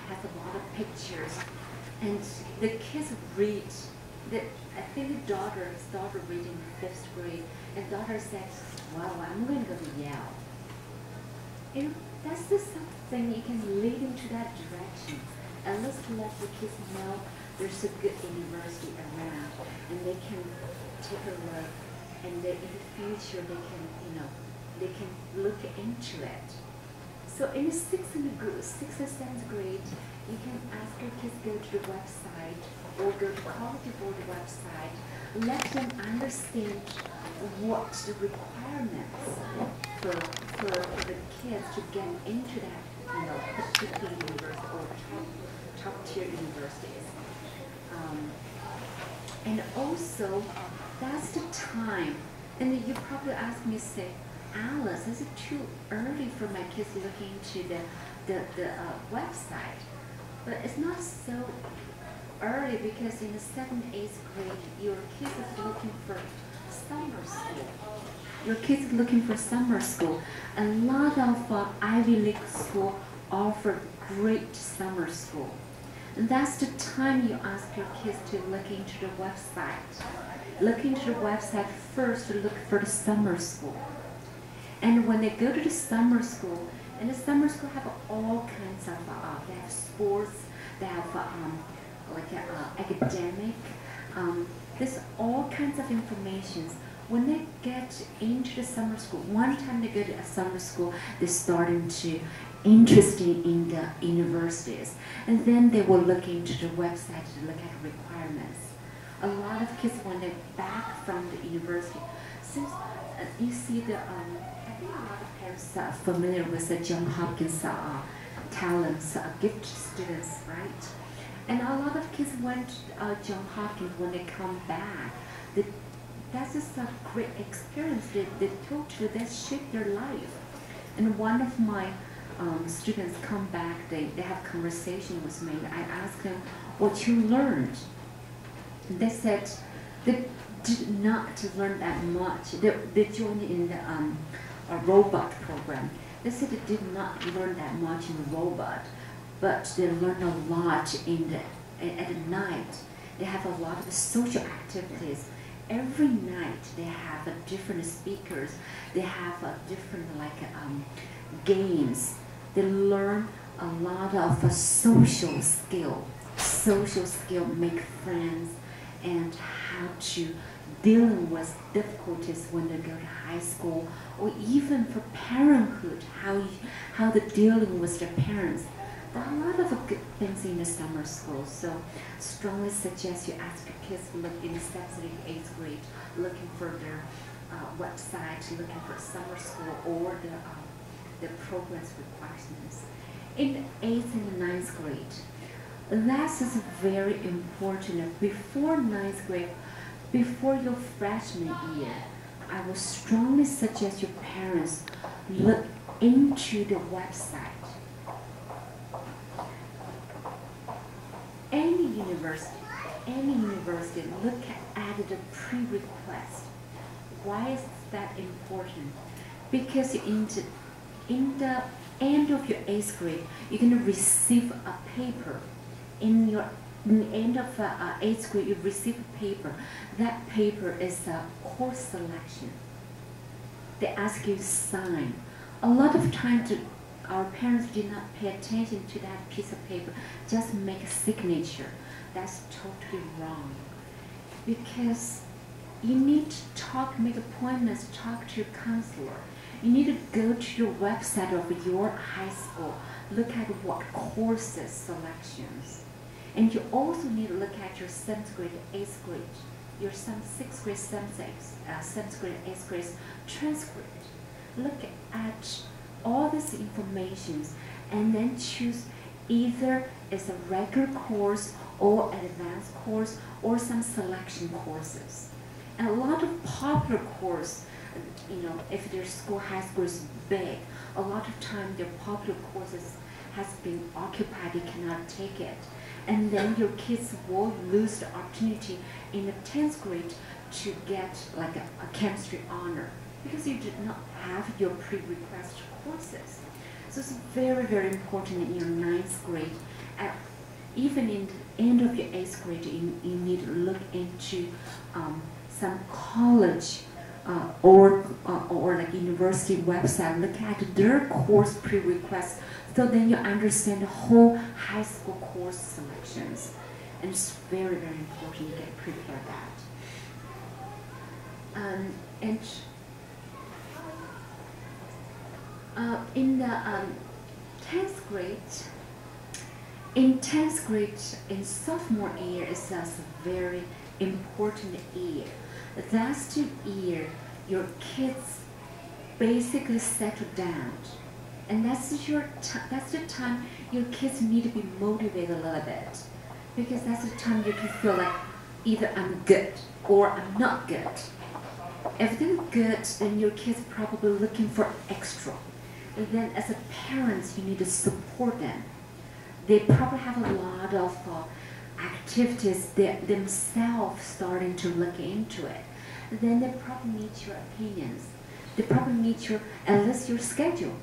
Has a lot of pictures, and the kids read. I think his daughter reading 5th grade, and daughter said, "Wow, I'm going to go to Yale." That's just something you can lead into that direction, and let's let the kids know there's a good university around, and they can take a look, and they, in the future they can look into it. So in the sixth or seventh grade, you can ask your kids go to the website or go to College Board website. Let them understand what the requirements for the kids to get into that particular university or top tier universities. And also, that's the time. And you probably ask me, say, Alice, is it too early for my kids looking into the website? But it's not so early, because in the 7th, 8th grade, your kids are looking for summer school. Your kids are looking for summer school. A lot of Ivy League schools offer great summer school. And that's the time you ask your kids to look into the website. Look into the website first to look for the summer school. And when they go to the summer school, and the summer school have all kinds of, they have sports, they have academic, there's all kinds of information. When they get into the summer school, one time they go to a summer school, they're starting to interested in the universities. And then they will look into the website to look at requirements. A lot of kids, when they're back from the university, since you see the, I think a lot of parents are familiar with the Johns Hopkins talents, gift students, right? And a lot of kids went to Johns Hopkins. When they come back, that's just a great experience. They totally, that shaped their life. And one of my students come back, they have conversation with me. I asked them what you learned. And they said they did not learn that much. They joined in the a robot program. They said they did not learn that much in robot, but they learned a lot at the night. They have a lot of social activities. Every night they have different speakers. They have different games. They learn a lot of social skill. Social skill, make friends, and how to deal with difficulties when they go to high school, or even for parenthood, how they're dealing with their parents. There are a lot of good things in the summer school, so strongly suggest you ask your kids to look in the 7th and 8th grade, looking for their website, looking for summer school or the progress requirements. In the 8th and 9th grade, that is very important. Before 9th grade, before your freshman year, I would strongly suggest your parents look into the website. Any university, look at the pre-request. Why is that important? Because in the end of your 8th grade, you're going to receive a paper. In the end of 8th grade, you receive a paper. That paper is a course selection. They ask you to sign. A lot of times, our parents did not pay attention to that piece of paper, just make a signature. That's totally wrong. Because you need to make appointments, talk to your counselor. You need to go to your website of your high school, look at what courses selections. And you also need to look at your 7th grade, 8th grade, your 6th grade, 7th grade, 8th grade transcript. Look at all this information and then choose either as a regular course or an advanced course or some selection courses. And a lot of popular courses, if their school, high school is big, a lot of time their popular courses has been occupied, they cannot take it. And then your kids will lose the opportunity in the 10th grade to get like a chemistry honor because you did not have your pre-request courses. So it's very, very important in your 9th grade. Even in the end of your 8th grade, you need to look into some college or like university website, look at their course pre-requests, so then you understand the whole high school course selections. and it's very, very important to get prepared that. In the 10th grade, in sophomore year is a very important year. That's the year your kids basically settle down, and that's the time your kids need to be motivated a little bit, because that's the time you can feel like either I'm good or I'm not good. If they're good, then your kids are probably looking for extra. And then as a parents, you need to support them. They probably have a lot of activities themselves starting to look into it. Then they probably need your opinions. They probably need at least your schedule,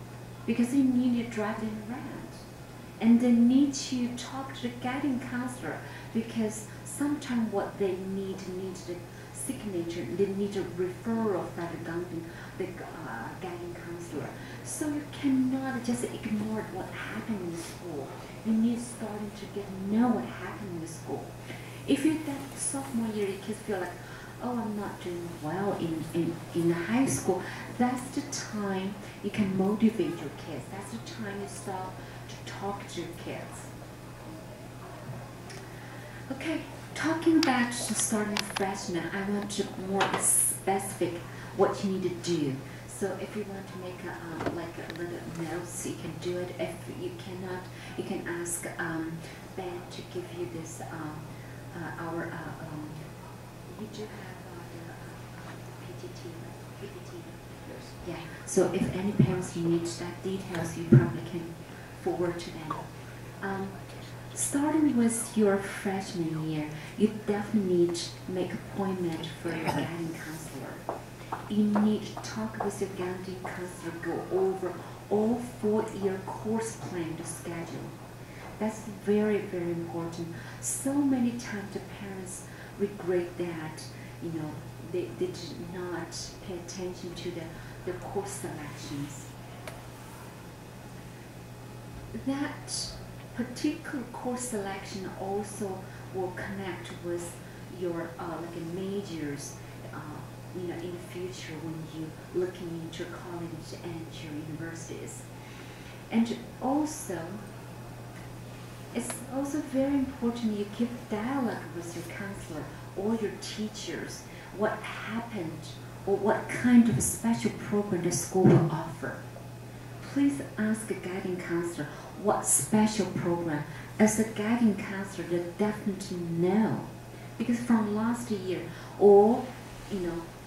because you need to drive them around. And they need to talk to the guiding counselor, because sometimes what they need the signature, they need a referral from the guiding counselor. So you cannot just ignore what happened in school. You need starting to know what happened in the school. If you that sophomore year, your kids feel like, oh, I'm not doing well in high school, that's the time you can motivate your kids. That's the time you start to talk to your kids. Okay, talking about the starting freshman, I want to more specific what you need to do. So if you want to make like a little notes, you can do it. If you cannot, you can ask Ben to give you this you do have the PPT. Yes. Yeah. So if any parents need that details, you probably can forward to them. Starting with your freshman year, you definitely need to make appointment for your guiding counselor. You need to talk with your guiding counselor, go over all 4-year course plan to schedule. That's very, very important. So many times the parents regret that, they did not pay attention to the course selections. That particular course selection also will connect with your like majors in the future when you're looking into college and your universities. And also, it's also very important you keep dialogue with your counselor or your teachers, what happened or what kind of special program the school will offer. Please ask a guiding counselor what special program. As a guiding counselor, they definitely know, because from last year or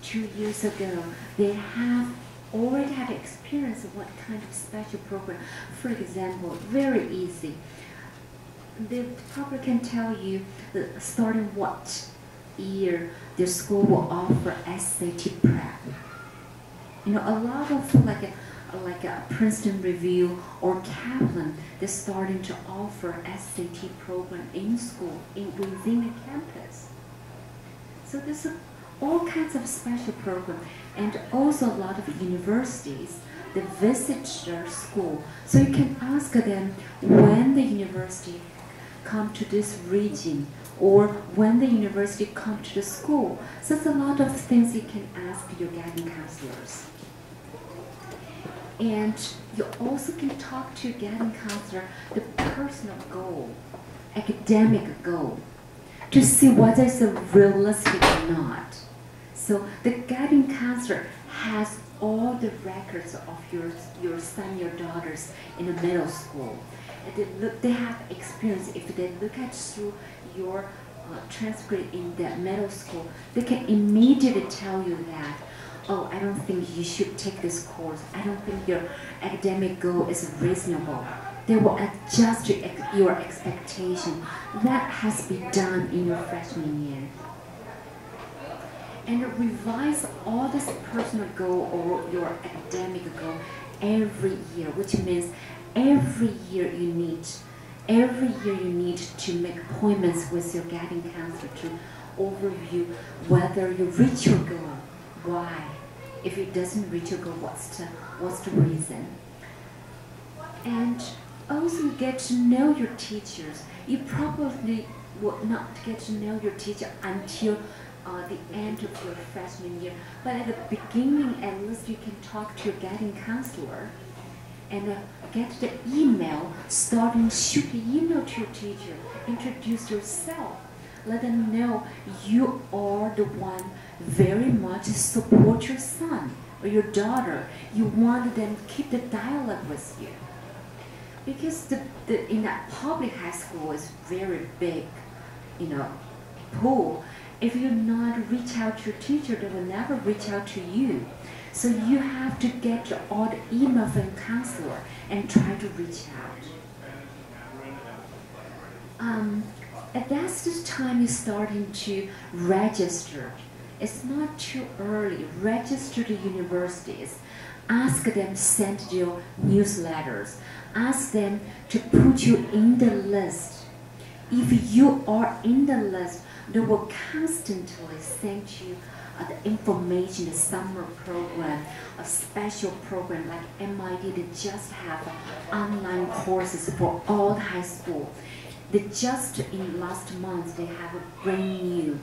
2 years ago, they have already had experience of what kind of special program. For example, very easy. They probably can tell you starting what year the school will offer SAT prep. A lot of like a Princeton Review or Kaplan, they're starting to offer SAT program in school, within a campus. So there's all kinds of special programs, and also a lot of universities that visit their school. So you can ask them when the university come to this region, or when the university come to the school. So there's a lot of things you can ask your guiding counselors. And you also can talk to your guiding counselor the personal goal, academic goal, to see whether it's realistic or not. So the guiding counselor has all the records of your son, your daughters in the middle school. And they have experience. If they look at through your transcript in the middle school, they can immediately tell you that, oh, I don't think you should take this course. I don't think your academic goal is reasonable. They will adjust your expectation. That has been done in your freshman year. And revise all this personal goal or your academic goal every year, which means every year you need to make appointments with your guiding counselor to overview whether you reach your goal, why. If it doesn't reach your goal, what's the reason? And also get to know your teachers. You probably will not get to know your teacher until the end of your freshman year. But at the beginning, at least you can talk to your guiding counselor and get the email, shoot the email to your teacher, introduce yourself, let them know you are the one very much support your son or your daughter. You want them to keep the dialogue with you. Because in that public high school is very big, pool. If you not reach out to your teacher, they will never reach out to you. So you have to get all the email from the counselor and try to reach out. At that's the time you're starting to register. It's not too early. Register to universities. Ask them send you newsletters. Ask them to put you in the list. If you are in the list, they will constantly send you the information, the summer program, a special program like MIT. They just have online courses for all high school. They just in last month they have a brand new.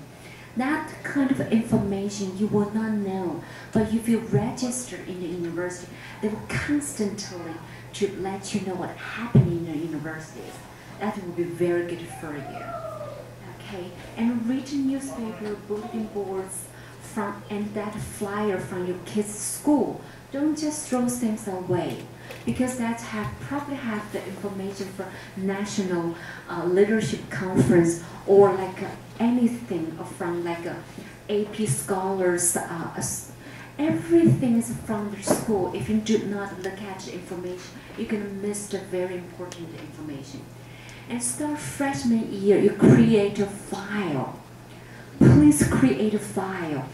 That kind of information you will not know, but if you register in the university, they will constantly to let you know what happened in the universities. That will be very good for you. Okay, and read the newspaper, bulletin boards, and that flyer from your kids' school. Don't just throw things away, because that probably have the information for national leadership conference or like anything from like AP scholars. Everything is from the school. If you do not look at the information, you're gonna miss the very important information. And start freshman year, you create a file. Please create a file.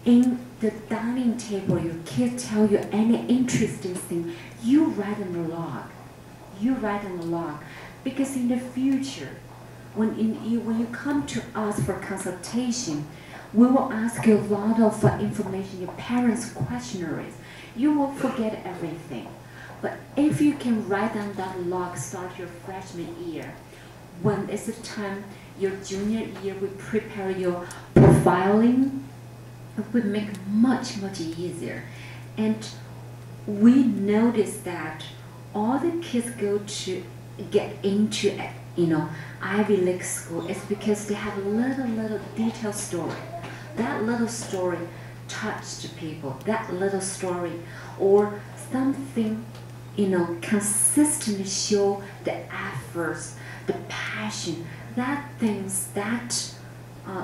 In the dining table, your kids tell you any interesting thing, you write on the log. You write on the log. Because in the future, when you come to us for consultation, we will ask you a lot of information, your parents' questionnaires. You will forget everything. But if you can write down that log, start your freshman year, when it's the time, your junior year, we prepare your profiling, it would make much, much easier. And we notice that all the kids get into Ivy League school is because they have a little detailed story. That little story touched people. That little story or something, consistently show the efforts, the passion. That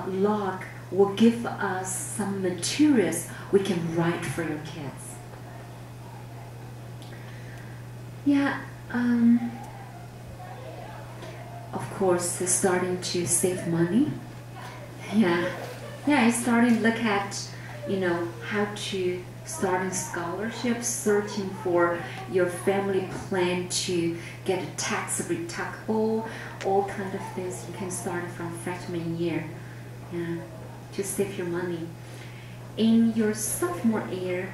log will give us some materials we can write for your kids. Yeah, of course, it's starting to save money. Yeah, it's starting to look at, how to starting scholarships, searching for your family plan to get a tax deductible, all kind of things you can start from freshman year, to save your money. In your sophomore year,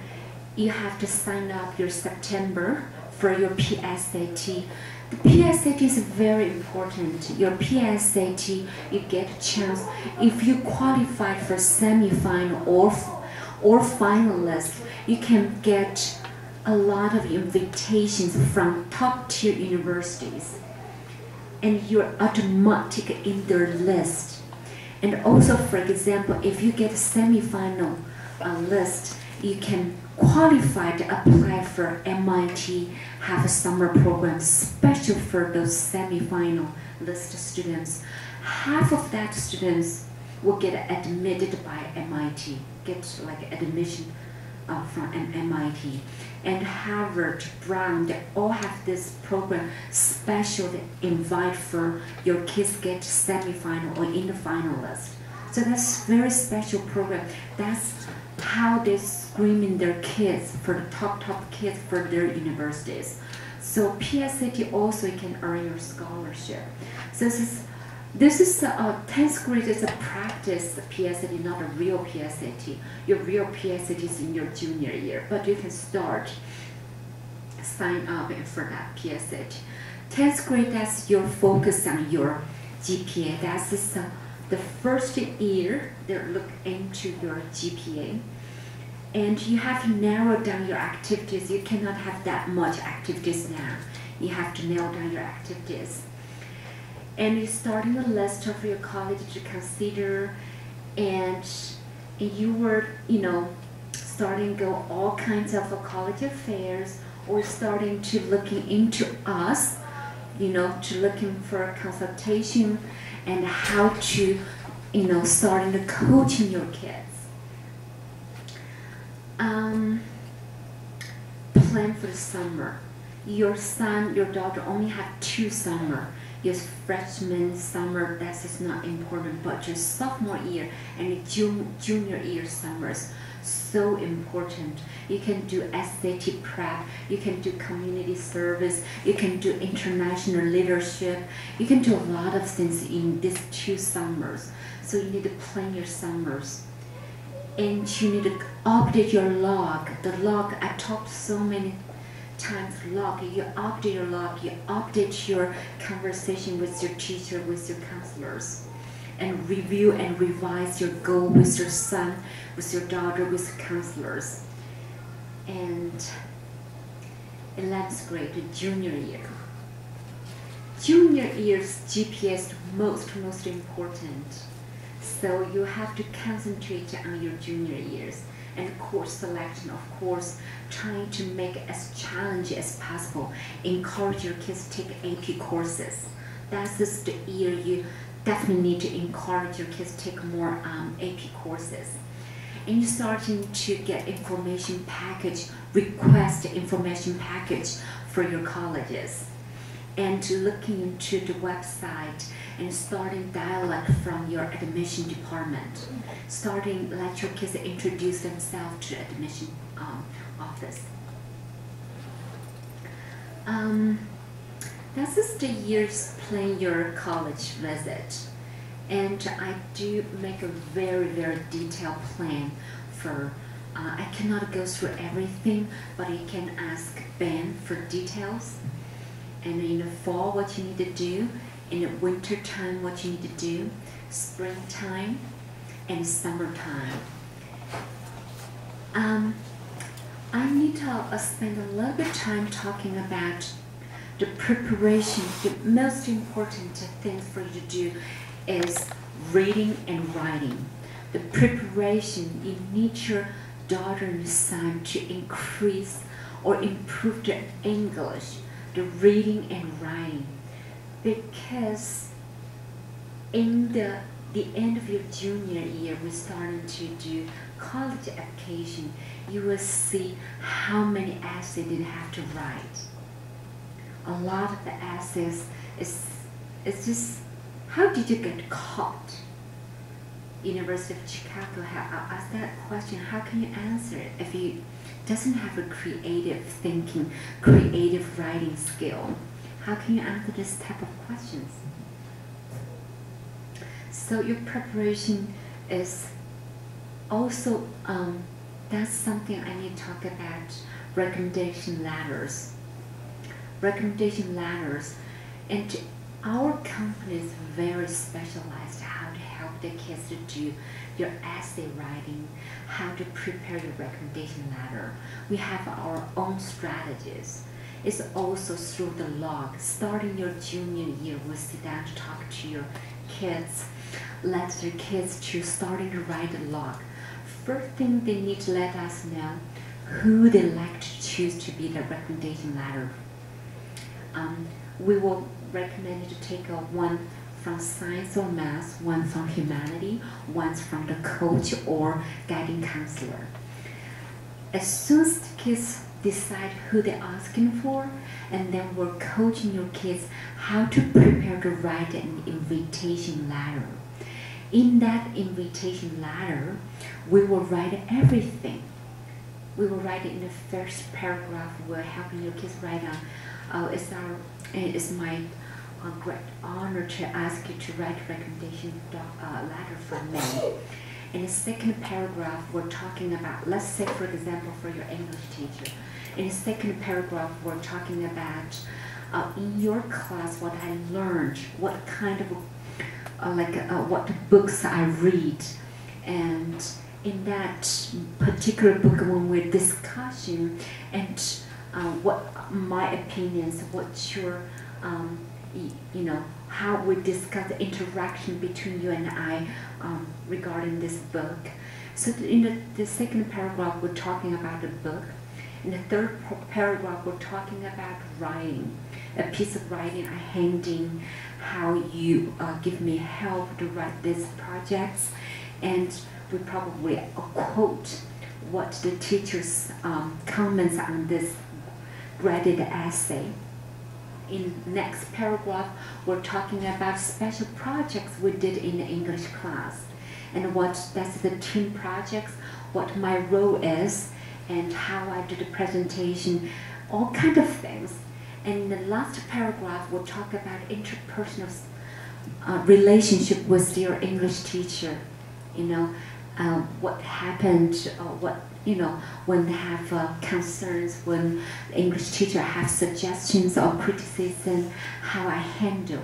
you have to sign up your September for your PSAT. The PSAT is very important. Your PSAT, you get a chance. If you qualify for semifinal or finalist, you can get a lot of invitations from top-tier universities. And you're automatic in their list. And also, for example, if you get a semifinal list, you can qualify to apply for MIT, have a summer program special for those semifinal list students. Half of that students will get admitted by MIT, get like admission from MIT. And Harvard, Brown, they all have this program special to invite for your kids get semifinal or in the finalist. So that's very special program. That's how they screen their kids for the top kids for their universities. So PSAT also you can earn your scholarship. So this is 10th grade is a practice PSAT, not a real PSAT. Your real PSAT is in your junior year, but you can sign up for that PSAT. 10th grade, that's your focus on your GPA. That's the first year they look into your GPA. And you have to narrow down your activities. You cannot have that much activities now. You have to narrow down your activities. And you're starting a list of your college to consider, and you were, starting to go all kinds of college affairs, or starting to looking into us, to looking for a consultation and how to, starting to coaching your kids. Plan for the summer. Your son, your daughter only have 2 summer. Your freshman summer, that is not important, but your sophomore year and junior year summers, so important. You can do SAT prep, you can do community service, you can do international leadership, you can do a lot of things in these 2 summers. So you need to plan your summers. And you need to update your log. The log, I talked so many times, log. You update your log, you update your conversation with your teacher, with your counselors, and review and revise your goal with your son, with your daughter, with counselors. And 11th grade, the junior year. Junior year's GPA is most important. So you have to concentrate on your junior years. And course selection, of course, trying to make it as challenging as possible. Encourage your kids to take AP courses. That's just the year you definitely need to encourage your kids to take more AP courses. And you're starting to get information package, request information package for your colleges. And looking into the website and starting dialogue from your admission department. Starting, let your kids introduce themselves to the admission office. This is the years plan your college visit. And I do make a very, very detailed plan for, I cannot go through everything, but you can ask Ben for details. And in the fall, what you need to do. In the winter time, what you need to do. Springtime and summertime. I need to spend a little bit of time talking about the preparation. The most important thing for you to do is reading and writing. The preparation, you need your daughter and son to increase or improve their English, the reading and writing. Because in the end of your junior year, we're starting to do college application. You will see how many essays you have to write. A lot of the essays is just, how did you get caught? University of Chicago have asked that question. How can you answer it if you doesn't have a creative thinking, creative writing skill? How can you answer this type of questions? So your preparation is also, that's something I need to talk about, recommendation letters. Recommendation letters. And our company is very specialized how to help the kids to do your essay writing, how to prepare your recommendation letter. We have our own strategies. It's also through the log. Starting your junior year, we'll sit down to talk to your kids, let their kids to starting to write a log. First thing, they need to let us know who they like to choose to be the recommendation letter. We will recommend you to take one from science or math, one from humanity, one from the coach or guiding counselor. As soon as the kids decide who they're asking for, and then we're coaching your kids how to prepare to write an invitation letter. In that invitation letter, we will write everything. We will write it in the first paragraph. We're helping your kids write on. It's my great honor to ask you to write a recommendation letter for me. In the second paragraph, we're talking about, let's say for example, for your English teacher. In the second paragraph, we're talking about in your class what I learned, what kind of what books I read, and in that particular book when we're discussing and what my opinions, what your how we discuss the interaction between you and I regarding this book. So in the second paragraph, we're talking about the book. In the third paragraph, we're talking about writing, a piece of writing I hand in, how you give me help to write these projects, and we probably quote what the teacher's comments on this graded essay. In the next paragraph, we're talking about special projects we did in the English class, and that's the team projects, what my role is, and how I do the presentation, all kind of things. And in the last paragraph, we'll talk about interpersonal relationship with your English teacher. What happened, when they have concerns, when the English teacher has suggestions or criticism, how I handled,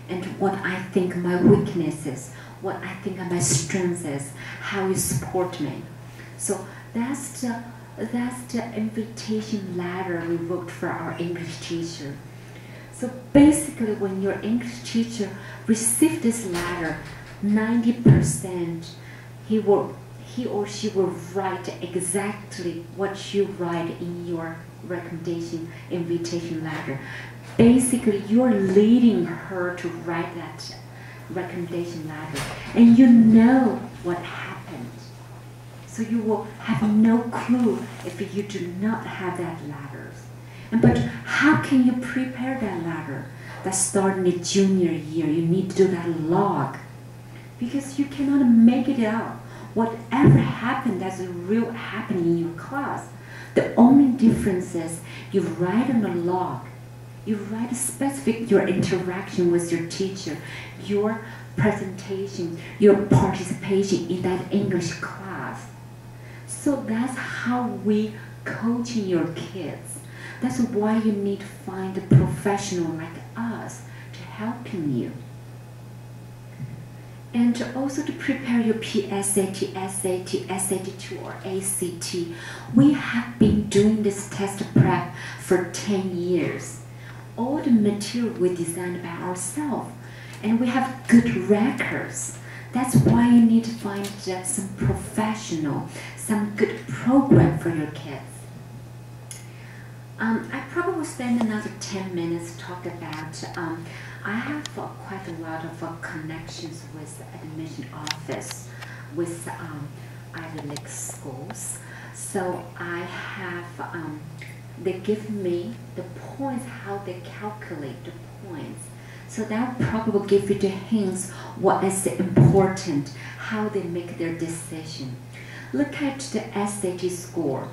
and what I think my weaknesses, what I think my strengths is, how you support me. So that's the invitation letter we wrote for our English teacher. So basically, when your English teacher received this letter, 90% he or she will write exactly what you write in your recommendation invitation letter. Basically, you're leading her to write that recommendation letter, and you know what happened. So you will have no clue if you do not have that letter. But how can you prepare that letter? That starts in the junior year. You need to do that log, because you cannot make it up. Whatever happened, that's a real happening in your class. The only difference is you write on the log. You write specific your interaction with your teacher, your presentation, your participation in that English class. So that's how we coaching your kids. That's why you need to find a professional like us to helping you. And also to prepare your PSAT, SAT, SAT2, or ACT. We have been doing this test prep for 10 years. All the material we designed by ourselves, and we have good records. That's why you need to find some professional, some good program for your kids. I probably will spend another 10 minutes to talk about, I have quite a lot of connections with the admission office, with Ivy League schools. So I have, they give me the points, how they calculate the points. So that probably give you the hints what is important, how they make their decision. Look at the SAT score.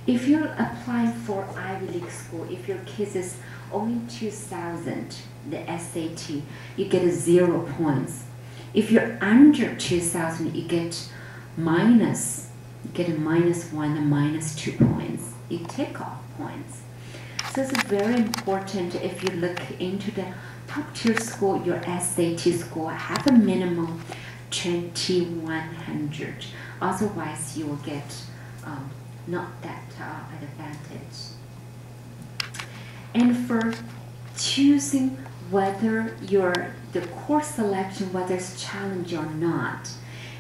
If you're applying for Ivy League school, if your kids is only 2,000, the SAT, you get 0 points. If you're under 2,000, you get minus. You get a -1 and -2 points. You take off points. So it's very important if you look into the top tier school, your SAT score, have a minimum 2,100. Otherwise, you will get not that advantage. And for choosing whether the course selection, whether it's challenge or not,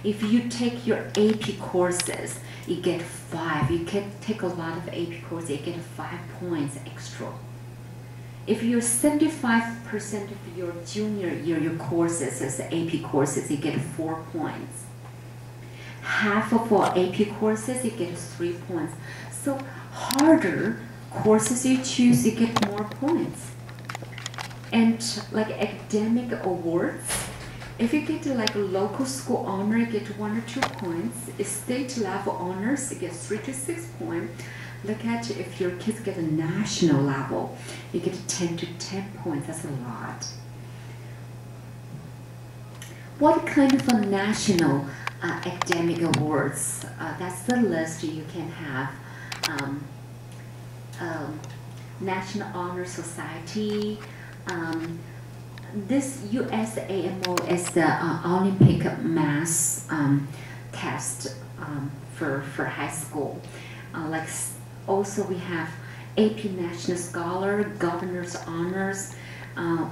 if you take your AP courses, you get 5. You can take a lot of AP courses, you get 5 points extra. If you're 75% of your junior year, your courses as AP courses, you get 4 points. Half of all AP courses, you get 3 points. So harder courses you choose, you get more points. And like academic awards, if you get like a local school honor, you get 1 or 2 points. If state level honors, you get 3 to 6 points. Look at if your kids get a national level, you get 10 to 10 points. That's a lot. What kind of a national academic awards? That's the list you can have. National Honor Society, This USAMO is the Olympic math test for high school. Also we have AP National Scholar, Governor's Honors,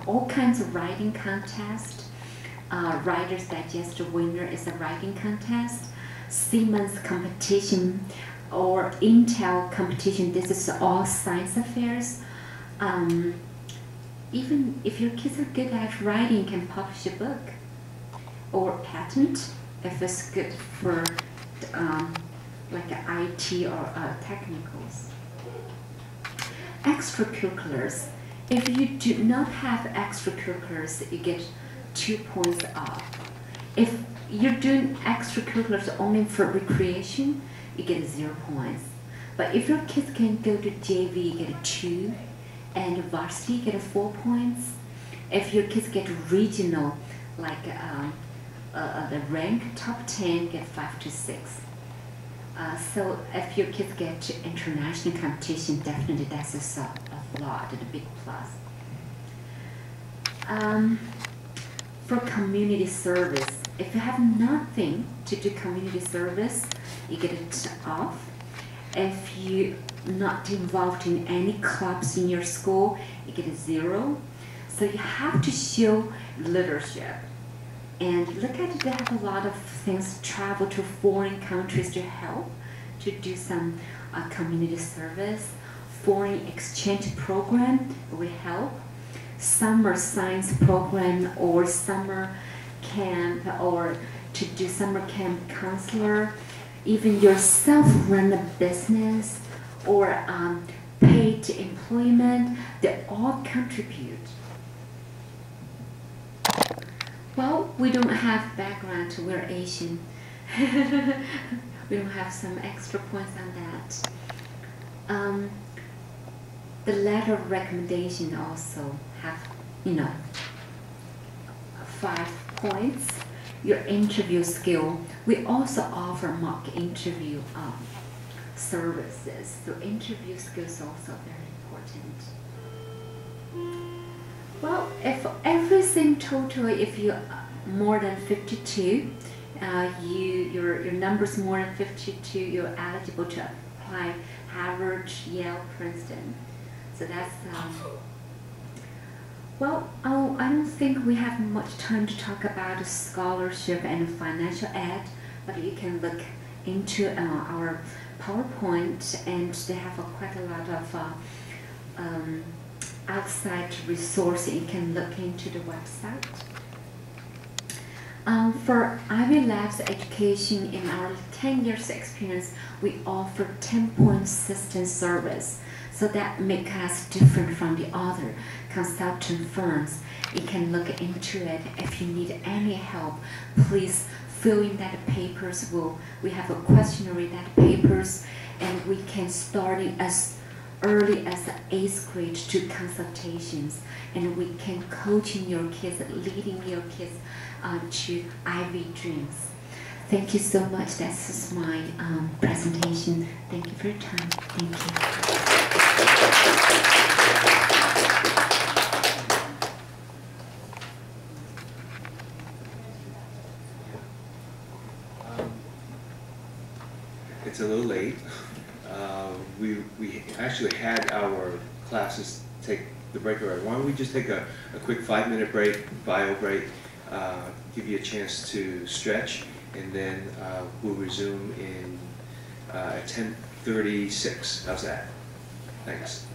all kinds of writing contests. Writer's Digest winner is a writing contest. Siemens competition or Intel competition. This is all science affairs. Even if your kids are good at writing, you can publish a book or patent if it's good for like IT or technicals. Extracurriculars. If you do not have extracurriculars, you get 2 points off. If you're doing extracurriculars only for recreation, you get 0 points. But if your kids can go to JV, you get a 2, and varsity, you get 4 points. If your kids get regional, like the rank top 10, you get 5 to 6. So if your kids get to international competition, definitely that's a lot, a big plus. For community service, if you have nothing to do community service, you get it off. If you're not involved in any clubs in your school, you get a 0. So you have to show leadership. And look at it, they have a lot of things, travel to foreign countries to help, to do some community service. Foreign exchange program will help. Summer science program or summer camp, or to do summer camp counselor. Even yourself run a business or paid employment, they all contribute. Well, we don't have background, we're Asian. We don't have some extra points on that. The letter of recommendation also have, 5 points. Your interview skill. We also offer mock interview services. So interview skills also very important. Well, if everything totally, if you more than 52, your numbers more than 52, you're eligible to apply Harvard, Yale, Princeton. So that's well, I don't think we have much time to talk about scholarship and financial aid, but you can look into our PowerPoint, and they have quite a lot of outside resources. You can look into the website. For Ivy Labs education, in our 10 years experience, we offer 10-point system service. So that makes us different from the other consultant firms. You can look into it. If you need any help, please fill in that papers. We have a questionnaire that papers, and we can start in as early as the 8th grade to consultations, and we can coaching your kids, leading your kids to Ivy dreams. Thank you so much. That's just my presentation. Thank you for your time. Thank you. It's a little late. We actually had our classes take the break already. Why don't we just take a quick 5-minute break, bio break, give you a chance to stretch, and then we'll resume in at 10:36. How's that? Thanks.